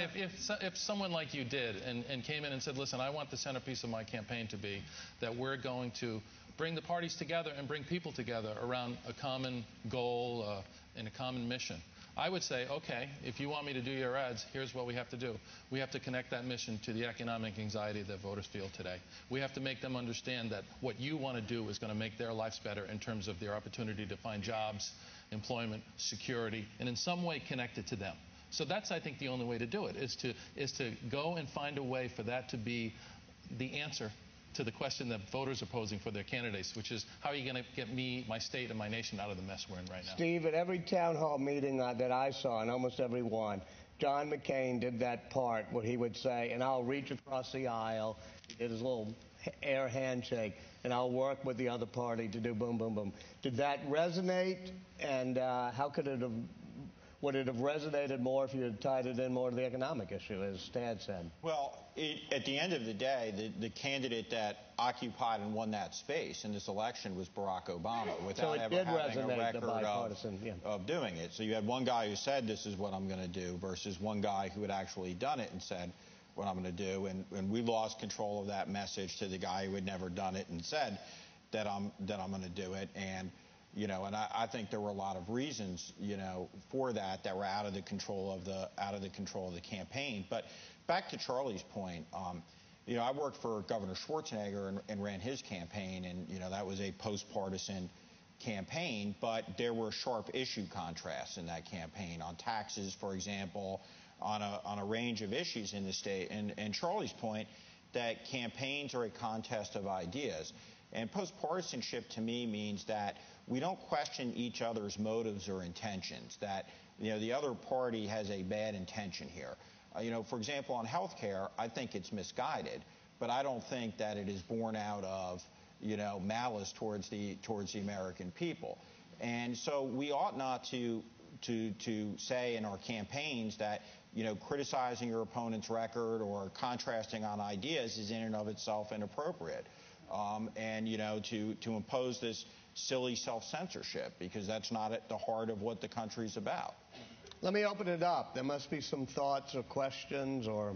if someone like you did and came in and said, listen, I want the centerpiece of my campaign to be that we're going to bring the parties together and bring people together around a common goal and a common mission, I would say, okay, if you want me to do your ads, here's what we have to do. We have to connect that mission to the economic anxiety that voters feel today. We have to make them understand that what you want to do is going to make their lives better in terms of their opportunity to find jobs, employment, security, and in some way connect it to them. So that's, I think, the only way to do it, is to go and find a way for that to be the answer to the question that voters are posing for their candidates, which is, how are you going to get me, my state, and my nation out of the mess we're in right now? Steve, at every town hall meeting that I saw, and almost every one, John McCain did that part where he would say, and I'll reach across the aisle, he did his little air handshake, and I'll work with the other party to do boom, boom, boom. Did that resonate, and how could it have, would it have resonated more if you had tied it in more to the economic issue, as Tad said? Well, at the end of the day, the candidate that occupied and won that space in this election was Barack Obama, without ever having a record of doing it. So you had one guy who said, this is what I'm going to do, versus one guy who had actually done it and said, what I'm going to do. And we lost control of that message to the guy who had never done it and said that I'm going to do it. And and I think there were a lot of reasons, for that were out of the control of the campaign. But back to Charlie's point, I worked for Governor Schwarzenegger and ran his campaign, and that was a post-partisan campaign. But there were sharp issue contrasts in that campaign on taxes, for example, on a range of issues in the state. And Charlie's point that campaigns are a contest of ideas. And post-partisanship to me means that we don't question each other's motives or intentions, that the other party has a bad intention here. For example, on health care, I think it's misguided, but I don't think that it is born out of malice towards the American people. And so we ought not to say in our campaigns that criticizing your opponent's record or contrasting on ideas is in and of itself inappropriate. And to impose this silly self-censorship, because that's not at the heart of what the country's about. Let me open it up. There must be some thoughts or questions, or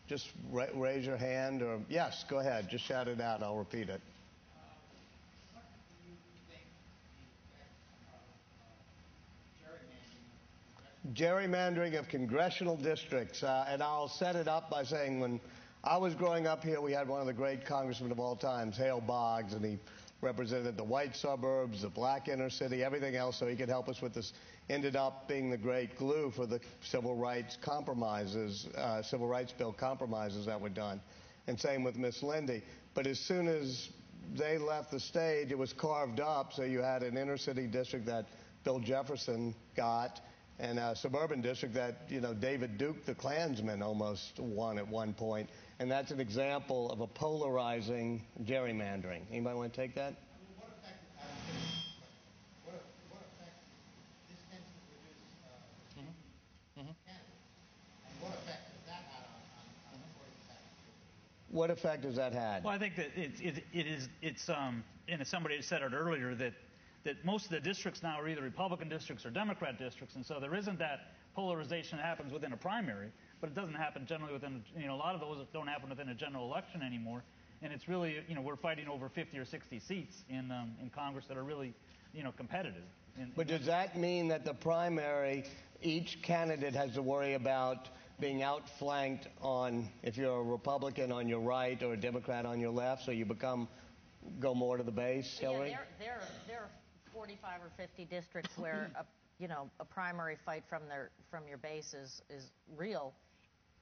just raise your hand, or yes, go ahead. Just shout it out. I'll repeat it. What do you think the Gerrymandering of congressional districts, and I'll set it up by saying when I was growing up here, we had one of the great congressmen of all times, Hale Boggs, and he represented the white suburbs, the black inner city, everything else, so he could help us with this. Ended up being the great glue for the civil rights compromises, civil rights bill compromises that were done. And same with Miss Lindy. But as soon as they left the stage, it was carved up, so you had an inner city district that Bill Jefferson got, and a suburban district that, David Duke, the Klansman, almost won at one point. And that's an example of a polarizing gerrymandering. Anybody want to take that? What effect this tends to produce candidates? And what effect has that had on voting patterns? What effect has that had? Well, I think that it's and as somebody said it earlier, that most of the districts now are either Republican districts or Democrat districts, and so there isn't that polarization that happens within a primary, but it doesn't happen generally within, a lot of those don't happen within a general election anymore, and it's really, we're fighting over 50 or 60 seats in Congress that are really, competitive. But does that mean that the primary, each candidate has to worry about being outflanked on, if you're a Republican on your right or a Democrat on your left, so you go more to the base, Hilary? Yeah, there are 45 or 50 districts where a primary fight from your base is real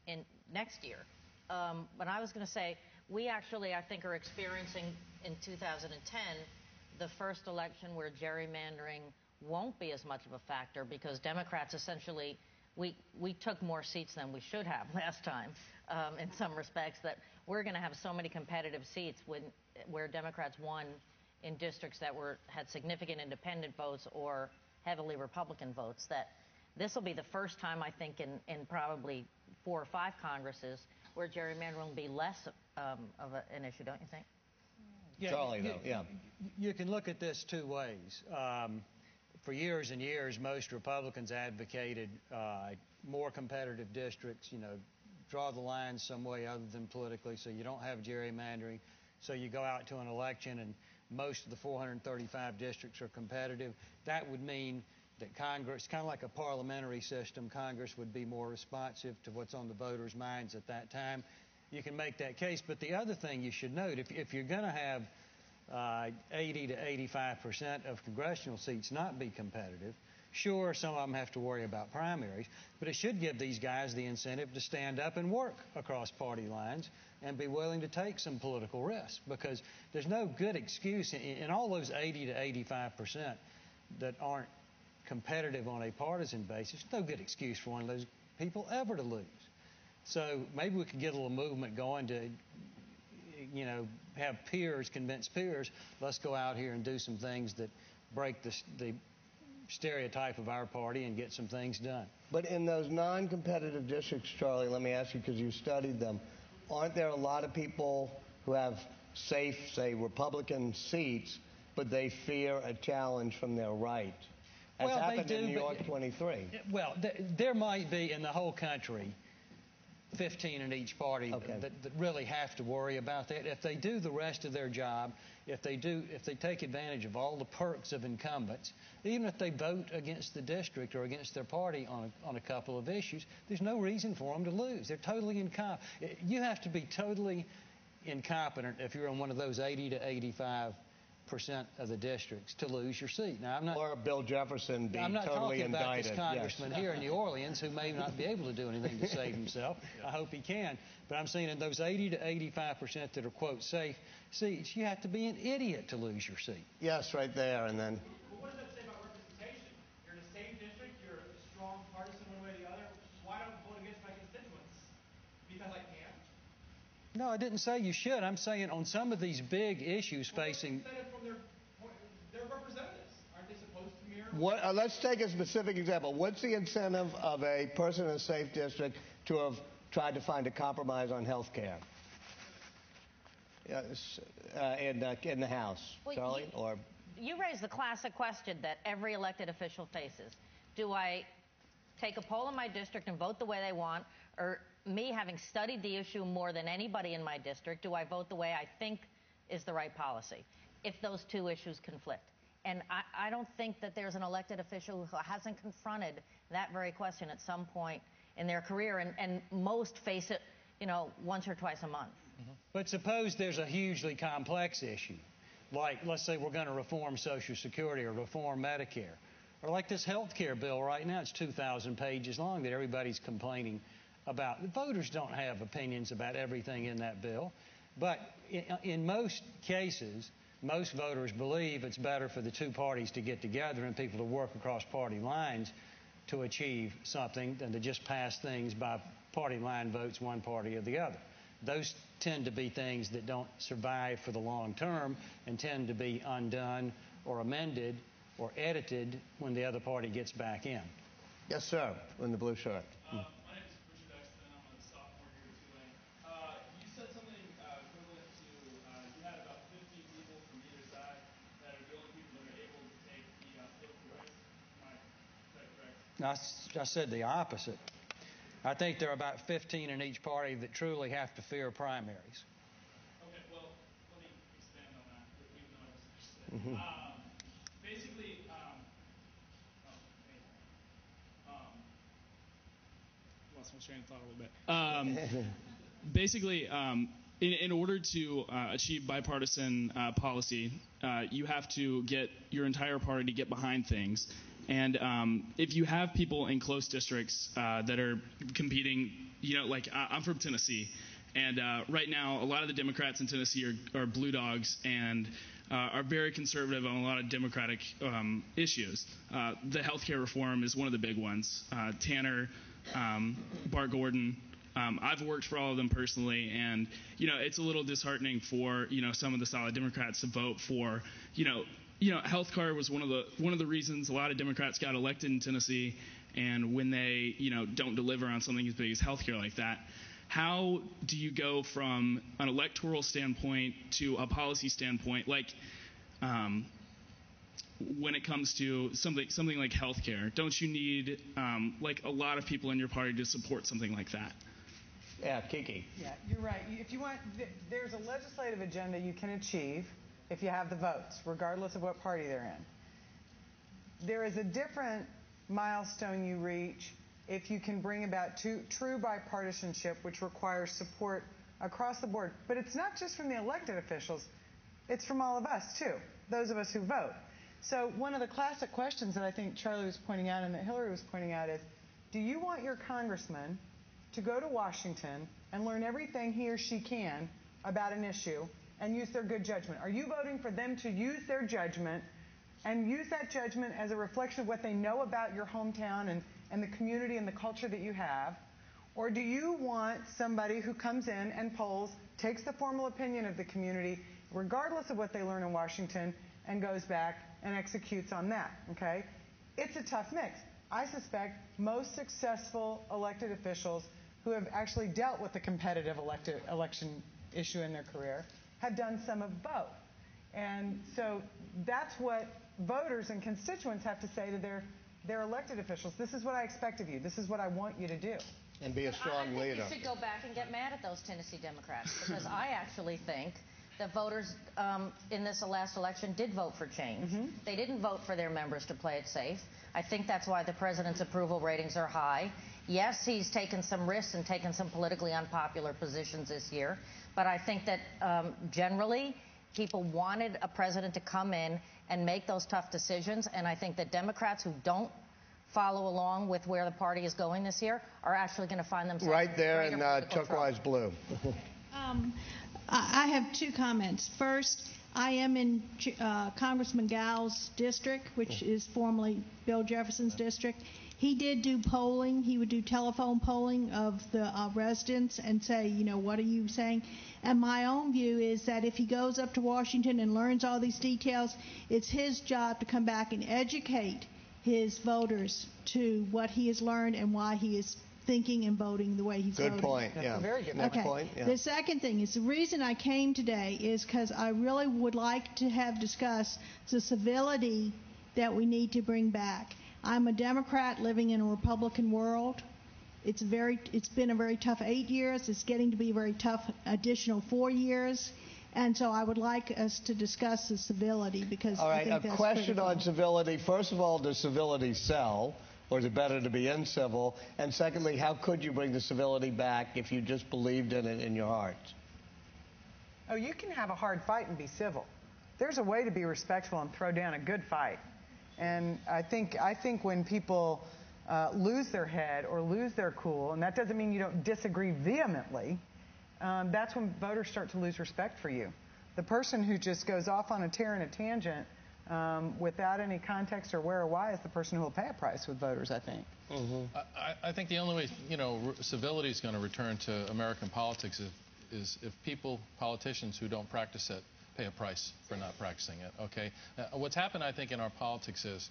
in next year. But I was going to say, we actually, I think, are experiencing in 2010 the first election where gerrymandering won't be as much of a factor, because Democrats essentially, we took more seats than we should have last time in some respects, that we're going to have so many competitive seats where Democrats won in districts that had significant independent votes or heavily Republican votes, that this will be the first time, I think, in probably 4 or 5 Congresses where gerrymandering will be less of an issue, don't you think? Yeah, Charlie, though, yeah. You can look at this two ways. For years and years, most Republicans advocated more competitive districts, draw the lines some way other than politically, so you don't have gerrymandering. So you go out to an election and most of the 435 districts are competitive. That would mean that Congress, kind of like a parliamentary system, Congress would be more responsive to what's on the voters' minds at that time. You can make that case. But the other thing you should note, if you're going to have 80 to 85% of congressional seats not be competitive, sure, some of them have to worry about primaries, but it should give these guys the incentive to stand up and work across party lines and be willing to take some political risks, because there's no good excuse in all those 80 to 85% that aren't competitive on a partisan basis. No good excuse for one of those people ever to lose. So maybe we could get a little movement going to, have peers convince peers, let's go out here and do some things that break the stereotype of our party and get some things done. But in those non-competitive districts, Charlie, let me ask you, because you studied them, aren't there a lot of people who have safe, say, Republican seats, but they fear a challenge from their right? As happened in New York 23. Well, there might be in the whole country 15 in each party that really have to worry about that. If they do the rest of their job, if they take advantage of all the perks of incumbents, even if they vote against the district or against their party on a couple of issues, there's no reason for them to lose. They're totally incompetent. You have to be totally incompetent if you're in one of those 80 to 85% of the districts to lose your seat. Now, I'm not, or Bill Jefferson being I'm not totally talking about indicted. this congressman here in New Orleans who may not be able to do anything to save himself. I hope he can. But I'm saying in those 80 to 85% that are, quote, safe seats, you have to be an idiot to lose your seat. Yes, right there, and then... Well, what does that say about representation? You're in the same district, you're a strong partisan one way or the other. Why don't I vote against my constituents? Because I can? No, I didn't say you should. I'm saying on some of these big issues facing... From their representatives, aren't they supposed to mirror? let's take a specific example. What's the incentive of a person in a safe district to have tried to find a compromise on health care? In the House, well, Charlie? You raised the classic question that every elected official faces. Do I take a poll in my district and vote the way they want, or me having studied the issue more than anybody in my district, do I vote the way I think is the right policy, if those two issues conflict? And I don't think that there's an elected official who hasn't confronted that very question at some point in their career, and most face it, once or twice a month. Mm-hmm. But suppose there's a hugely complex issue, like let's say we're going to reform Social Security or reform Medicare, or like this health care bill right now, it's 2,000 pages long that everybody's complaining about. The voters don't have opinions about everything in that bill, but in most cases, most voters believe it's better for the two parties to get together and people to work across party lines to achieve something than to just pass things by party line votes, one party or the other. Those tend to be things that don't survive for the long term and tend to be undone or amended or edited when the other party gets back in. Yes, sir, in the blue shirt. My name is Richard Isaacson. I'm a sophomore here at Tulane. You said something equivalent to you had about 15 people from either side that are the only people that are able to take the political risk. Is that correct? I said the opposite. I think there are about 15 in each party that truly have to fear primaries. Okay, well, let me expand on that, even though I just finished it. Basically, lost my train of thought a little bit. Basically, in order to achieve bipartisan policy, you have to get your entire party to get behind things. And if you have people in close districts that are competing, like I'm from Tennessee, and right now a lot of the Democrats in Tennessee are blue dogs and are very conservative on a lot of Democratic issues. The health care reform is one of the big ones. Tanner, Bart Gordon. I've worked for all of them personally, and it's a little disheartening for some of the solid Democrats to vote for health care was one of the reasons a lot of Democrats got elected in Tennessee, and when they don't deliver on something as big as health care like that, how do you go from an electoral standpoint to a policy standpoint, like when it comes to something like health care? Don't you need like a lot of people in your party to support something like that? Yeah, Kiki. Yeah, you're right. If you want, there's a legislative agenda you can achieve if you have the votes, regardless of what party they're in. There is a different milestone you reach if you can bring about true bipartisanship, which requires support across the board. But it's not just from the elected officials. It's from all of us, too, those of us who vote. So one of the classic questions that I think Charlie was pointing out and that Hilary was pointing out is, do you want your congressman to go to Washington and learn everything he or she can about an issue and use their good judgment? Are you voting for them to use their judgment and use that judgment as a reflection of what they know about your hometown and the community and the culture that you have? Or do you want somebody who comes in and polls, takes the formal opinion of the community, regardless of what they learn in Washington, and goes back and executes on that, okay? It's a tough mix. I suspect most successful elected officials who have actually dealt with the competitive election issue in their career have done some of both. And so that's what voters and constituents have to say to their elected officials. This is what I expect of you. This is what I want you to do. And be a strong leader. I think you should go back and get mad at those Tennessee Democrats, because I actually think that voters in this last election did vote for change. Mm-hmm. They didn't vote for their members to play it safe. I think that's why the president's approval ratings are high. Yes, he's taken some risks and taken some politically unpopular positions this year, but I think that generally people wanted a president to come in and make those tough decisions, and I think that Democrats who don't follow along with where the party is going this year are actually going to find themselves right there in turquoise blue. I have two comments. First, I am in Congressman Gow's district, which is formerly Bill Jefferson's district. He did do polling. He would do telephone polling of the residents and say, what are you saying? And my own view is that if he goes up to Washington and learns all these details, it's his job to come back and educate his voters to what he has learned and why he is thinking and voting the way he's voting. Good point. Yeah. Very good Next Okay. point. Yeah. The second thing is the reason I came today is because I really would like to have discussed the civility that we need to bring back. I'm a Democrat living in a Republican world. It's been a very tough 8 years. It's getting to be a very tough additional 4 years. And so I would like us to discuss the civility because All I right, think a that's question critical. on civility. First of all, does civility sell, or is it better to be incivil? And secondly, how could you bring the civility back if you just believed in it in your heart? Oh, you can have a hard fight and be civil. There's a way to be respectful and throw down a good fight. And I think when people lose their head or lose their cool, and that doesn't mean you don't disagree vehemently, that's when voters start to lose respect for you. The person who just goes off on a tear and a tangent without any context or where or why is the person who will pay a price with voters, I think. Mm-hmm. I think the only way, civility is going to return to American politics is if politicians who don't practice it, pay a price for not practicing it, okay? What's happened, I think, in our politics is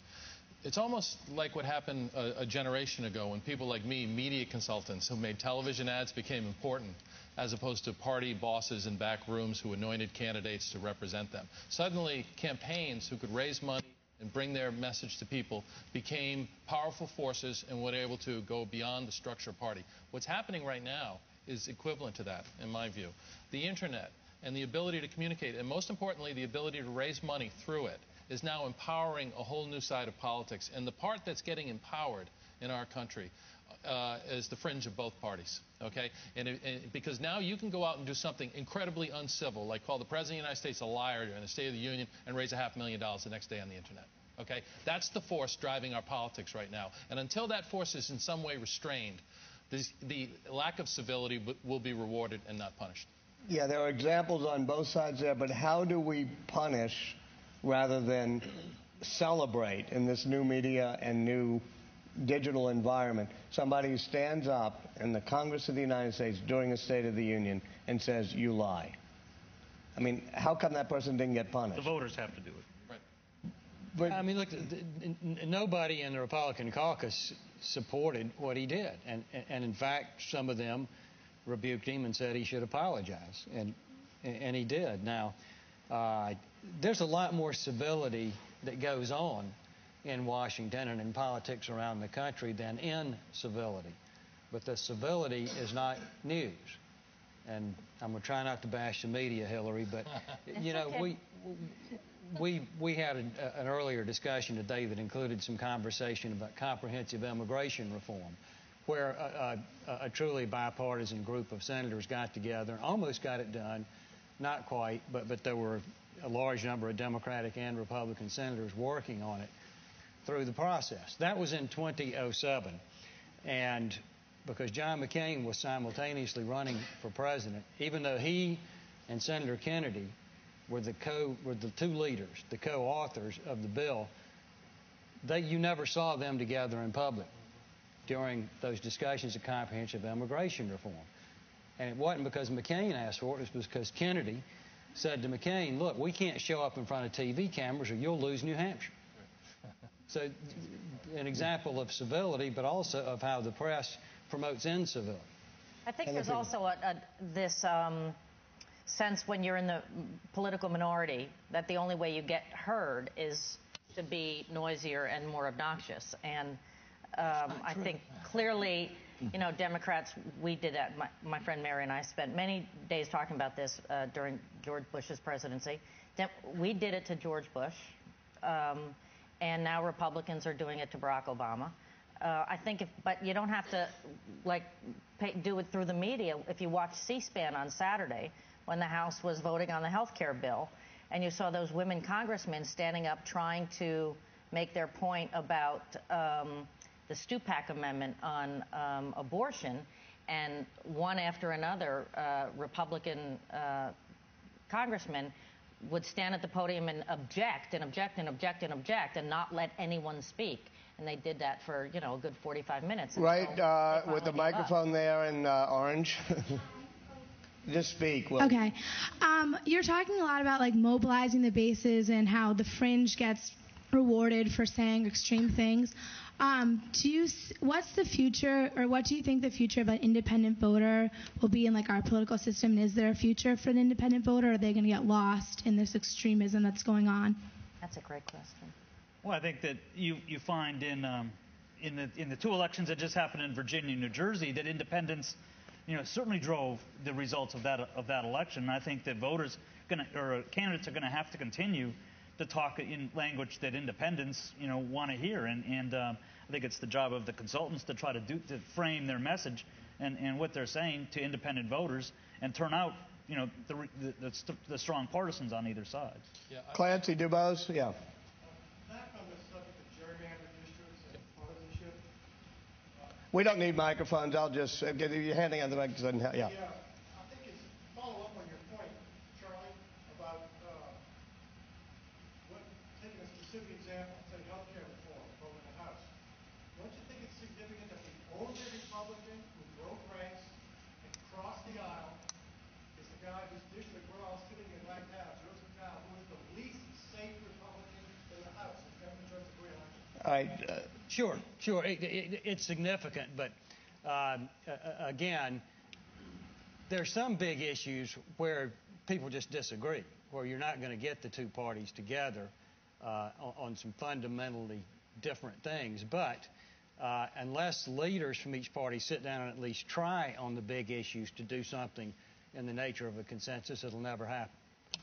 it's almost like what happened a generation ago when people like me, media consultants who made television ads, became important, as opposed to party bosses in back rooms who anointed candidates to represent them. Suddenly, campaigns who could raise money and bring their message to people became powerful forces and were able to go beyond the structure of party. What's happening right now is equivalent to that, in my view. The Internet and the ability to communicate, and most importantly, the ability to raise money through it, is now empowering a whole new side of politics. And the part that's getting empowered in our country is the fringe of both parties, okay? Because now you can go out and do something incredibly uncivil, like call the President of the United States a liar during the State of the Union and raise $500,000 the next day on the Internet, okay? That's the force driving our politics right now. And until that force is in some way restrained, the lack of civility will be rewarded and not punished. Yeah, there are examples on both sides there, but how do we punish rather than celebrate in this new media and new digital environment somebody who stands up in the Congress of the United States during a State of the Union and says, you lie? I mean, how come that person didn't get punished? The voters have to do it. Right. But, I mean, look, nobody in the Republican caucus supported what he did. And in fact, some of them rebuked him and said he should apologize. And he did. Now, there's a lot more civility that goes on in Washington and in politics around the country than incivility. But the civility is not news. And I'm going to try not to bash the media, Hilary, but, Okay. we had an earlier discussion today that included some conversation about comprehensive immigration reform, where a truly bipartisan group of senators got together and almost got it done. Not quite, but there were a large number of Democratic and Republican senators working on it through the process. That was in 2007. And because John McCain was simultaneously running for president, even though he and Senator Kennedy were the two leaders, the co-authors of the bill, you never saw them together in public during those discussions of comprehensive immigration reform. And it wasn't because McCain asked for it, it was because Kennedy said to McCain, look, we can't show up in front of TV cameras or you'll lose New Hampshire. So an example of civility, but also of how the press promotes incivility. I think there's also this sense when you're in the political minority that the only way you get heard is to be noisier and more obnoxious. And I think clearly, Democrats, we did that. My friend Mary and I spent many days talking about this during George Bush's presidency. We did it to George Bush, and now Republicans are doing it to Barack Obama. I think but you don't have to do it through the media. If you watch C-SPAN on Saturday when the House was voting on the health care bill, and you saw those women congressmen standing up trying to make their point about the Stupak amendment on abortion, and one after another Republican congressmen would stand at the podium and object and object and object and object and not let anyone speak. And they did that for, a good 45 minutes. Right, with the microphone there in orange. Just speak. Will. Okay. You're talking a lot about mobilizing the bases and how the fringe gets rewarded for saying extreme things. What's the future, or what do you think the future of an independent voter will be in like our political system? And is there a future for an independent voter, or are they going to get lost in this extremism that's going on? That's a great question. Well, I think that you find in the two elections that just happened in Virginia and New Jersey that independents, certainly drove the results of that election. And I think that candidates are going to have to continue to talk in language that independents, want to hear. And I think it's the job of the consultants to try to frame their message and what they're saying to independent voters and turn out, the strong partisans on either side. Yeah, Clancy Dubose, yeah. Back on the subject of gerrymandered districts and partisanship. We don't need microphones. I'll just get you handing on the mic. Yeah. I think it's follow up on your point, Charlie, about taking a specific example, say healthcare reform over in the House. Don't you think it's significant that the only Republican who broke ranks and crossed the aisle is the guy whose district we're all sitting in right now, Rosen, who is the least safe Republican in the House, if Democrats agree on it? All right. Sure. It's significant, but again, there's some big issues where people just disagree, where you're not going to get the two parties together on some fundamentally different things. But unless leaders from each party sit down and at least try on the big issues to do something in the nature of a consensus, it'll never happen.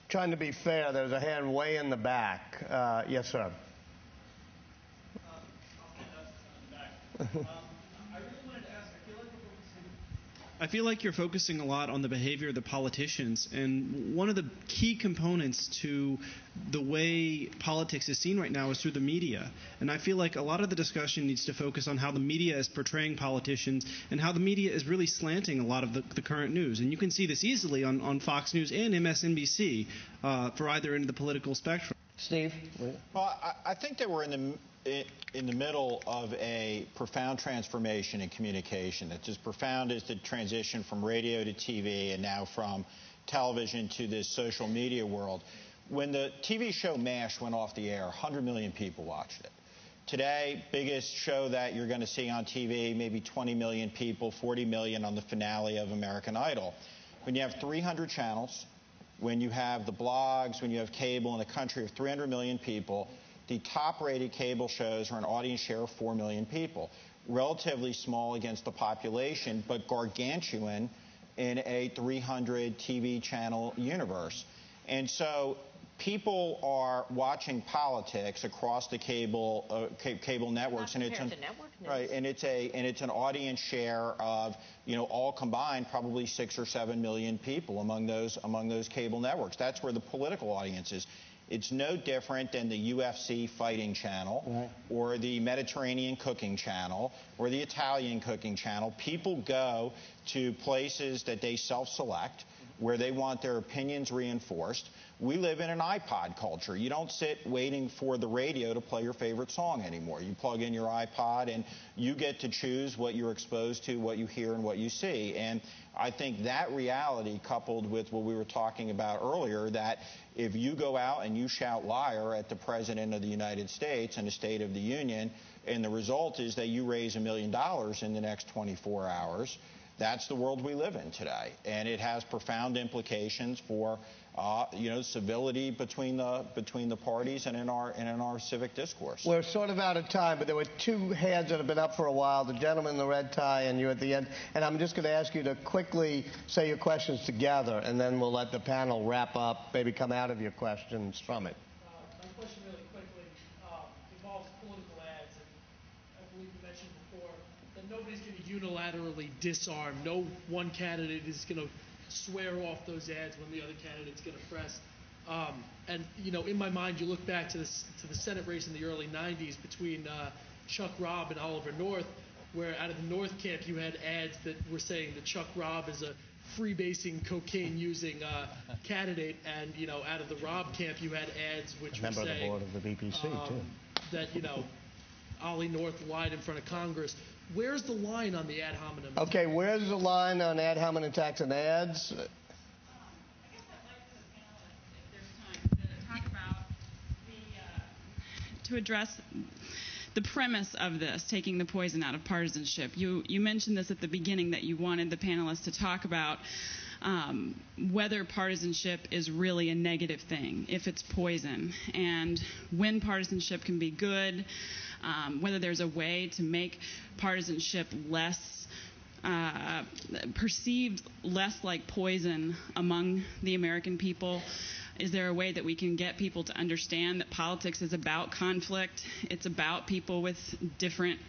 Trying to be fair, there's a hand way in the back. Yes, sir. I feel like you're focusing a lot on the behavior of the politicians, and one of the key components to the way politics is seen right now is through the media. And I feel like a lot of the discussion needs to focus on how the media is portraying politicians and how the media is really slanting a lot of the current news. And you can see this easily on Fox News and MSNBC for either end of the political spectrum. Steve? Well, I think that we're in the middle of a profound transformation in communication. It's as profound as the transition from radio to TV and now from television to this social media world. When the TV show MASH went off the air, 100 million people watched it. Today, biggest show that you're going to see on TV, maybe 20 million people, 40 million on the finale of American Idol. When you have 300 channels, when you have the blogs, when you have cable in a country of 300 million people, the top-rated cable shows are an audience share of 4 million people. Relatively small against the population, but gargantuan in a 300 TV channel universe. And so people are watching politics across the cable networks, and it's an audience share of, all combined, probably 6 or 7 million people among those cable networks. That's where the political audience is. It's no different than the UFC fighting channel or the Mediterranean cooking channel or the Italian cooking channel. People go to places that they self-select where they want their opinions reinforced. We live in an iPod culture. You don't sit waiting for the radio to play your favorite song anymore. You plug in your iPod and you get to choose what you're exposed to, what you hear, and what you see. And I think that reality, coupled with what we were talking about earlier, that if you go out and you shout liar at the President of the United States and the State of the Union, and the result is that you raise $1 million in the next 24 hours, that's the world we live in today. And it has profound implications for civility between the parties and in our civic discourse. We're sort of out of time, but there were two hands that have been up for a while, the gentleman in the red tie and you at the end. And I'm just going to ask you to quickly say your questions together, and then we'll let the panel wrap up, maybe come out of your questions from it. My question really quickly involves political ads, and I believe you mentioned before that nobody's going to unilaterally disarm. No one candidate is going to swear off those ads when the other candidate's going to press. And in my mind, you look back to the Senate race in the early 90s between Chuck Robb and Oliver North, where out of the North camp you had ads that were saying that Chuck Robb is a freebasing, cocaine-using candidate, and out of the Robb camp you had ads which were saying member of the board of the BPC too. That Ollie North lied in front of Congress. Where's the line on the ad hominem? Okay, where's the line on ad hominem attacks and ads? I guess I'd like the panelists, if there's time, to talk about to address the premise of this, taking the poison out of partisanship. You mentioned this at the beginning, that you wanted the panelists to talk about whether partisanship is really a negative thing, if it's poison, and when partisanship can be good, whether there's a way to make partisanship less perceived less like poison among the American people. Is there a way that we can get people to understand that politics is about conflict? It's about people with different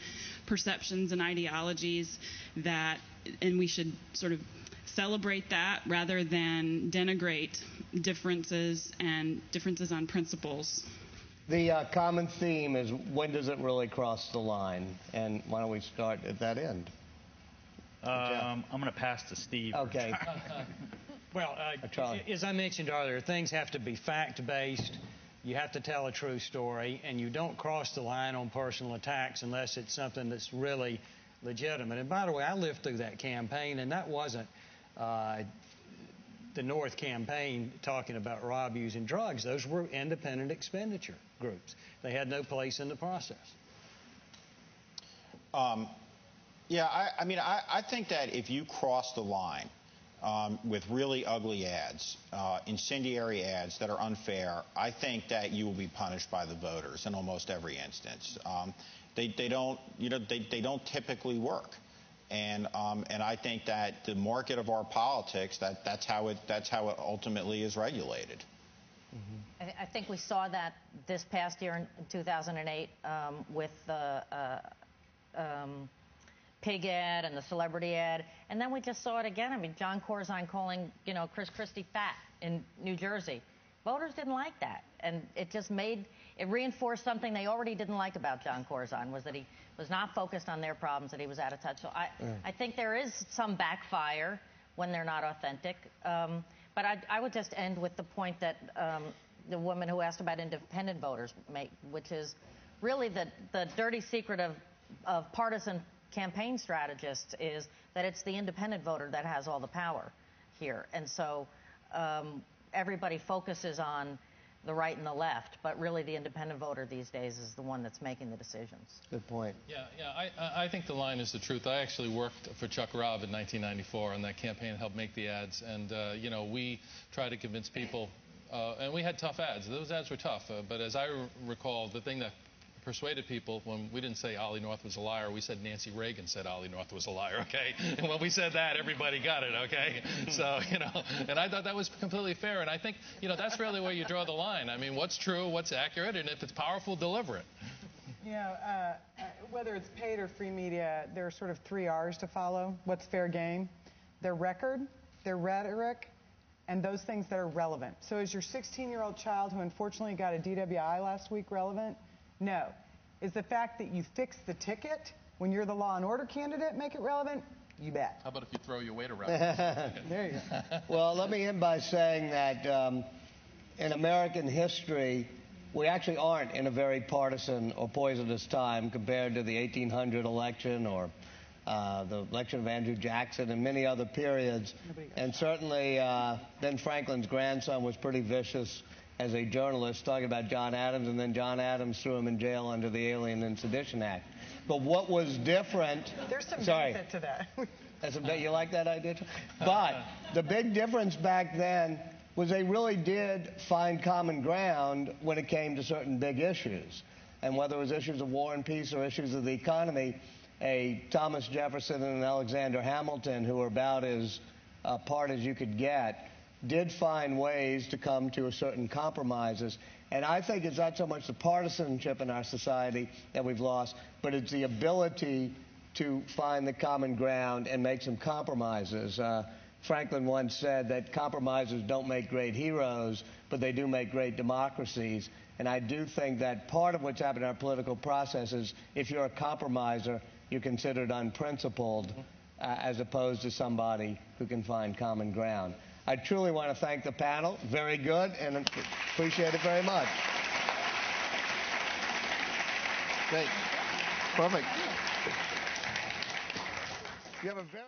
perceptions and ideologies, and we should sort of celebrate that rather than denigrate differences and differences on principles. The common theme is, when does it really cross the line? And why don't we start at that end? I'm going to pass to Steve. Okay. Well, as I mentioned earlier, things have to be fact-based. You have to tell a true story, and you don't cross the line on personal attacks unless it's something that's really legitimate. And by the way, I lived through that campaign, and that wasn't the North campaign talking about Rob using drugs. Those were independent expenditure groups. They had no place in the process. Yeah, I think that if you cross the line with really ugly ads, incendiary ads that are unfair, I think that you will be punished by the voters in almost every instance. They don't typically work, and I think that the market of our politics, that's how it ultimately is regulated. Mm-hmm. I think we saw that this past year in 2008 with the pig ad and the celebrity ad, and then we just saw it again. I mean, John Corzine calling, Chris Christie fat in New Jersey. Voters didn't like that, and it reinforced something they already didn't like about John Corzine, was that he was not focused on their problems, that he was out of touch. So I think there is some backfire when they're not authentic. But I would just end with the point that the woman who asked about independent voters make, which is really the dirty secret of partisan campaign strategists, is that it's the independent voter that has all the power here. And so everybody focuses on the right and the left, but really the independent voter these days is the one that's making the decisions. Good point. Yeah, I think the line is the truth. I actually worked for Chuck Robb in 1994 on that campaign and helped make the ads. And, we tried to convince people, and we had tough ads. Those ads were tough. But as I recall, the thing that persuaded people, when we didn't say Ollie North was a liar, we said Nancy Reagan said Ollie North was a liar, okay? And when we said that, everybody got it, okay? So, and I thought that was completely fair. And I think, that's really where you draw the line. I mean, what's true, what's accurate, and if it's powerful, deliver it. Whether it's paid or free media, there are sort of 3 R's to follow. What's fair game? Their record, their rhetoric, and those things that are relevant. So is your 16-year-old child who unfortunately got a DWI last week relevant? No. Is the fact that you fixed the ticket when you're the law and order candidate make it relevant? You bet. How about if you throw your weight around? There you go. Well, let me end by saying that in American history, we actually aren't in a very partisan or poisonous time compared to the 1800 election or the election of Andrew Jackson and many other periods. And certainly Ben Franklin's grandson was pretty vicious as a journalist, talking about John Adams, and then John Adams threw him in jail under the Alien and Sedition Act. But what was different... There's some benefit to that. You like that idea? But the big difference back then was they really did find common ground when it came to certain big issues. And whether it was issues of war and peace or issues of the economy, a Thomas Jefferson and an Alexander Hamilton, who were about as apart as you could get, did find ways to come to a certain compromises. And I think it's not so much the partisanship in our society that we've lost, but it's the ability to find the common ground and make some compromises. Franklin once said that compromises don't make great heroes, but they do make great democracies. And I do think that part of what's happened in our political process is if you're a compromiser, you're considered unprincipled as opposed to somebody who can find common ground. I truly want to thank the panel. Very good, and appreciate it very much. Great. Perfect. You have a very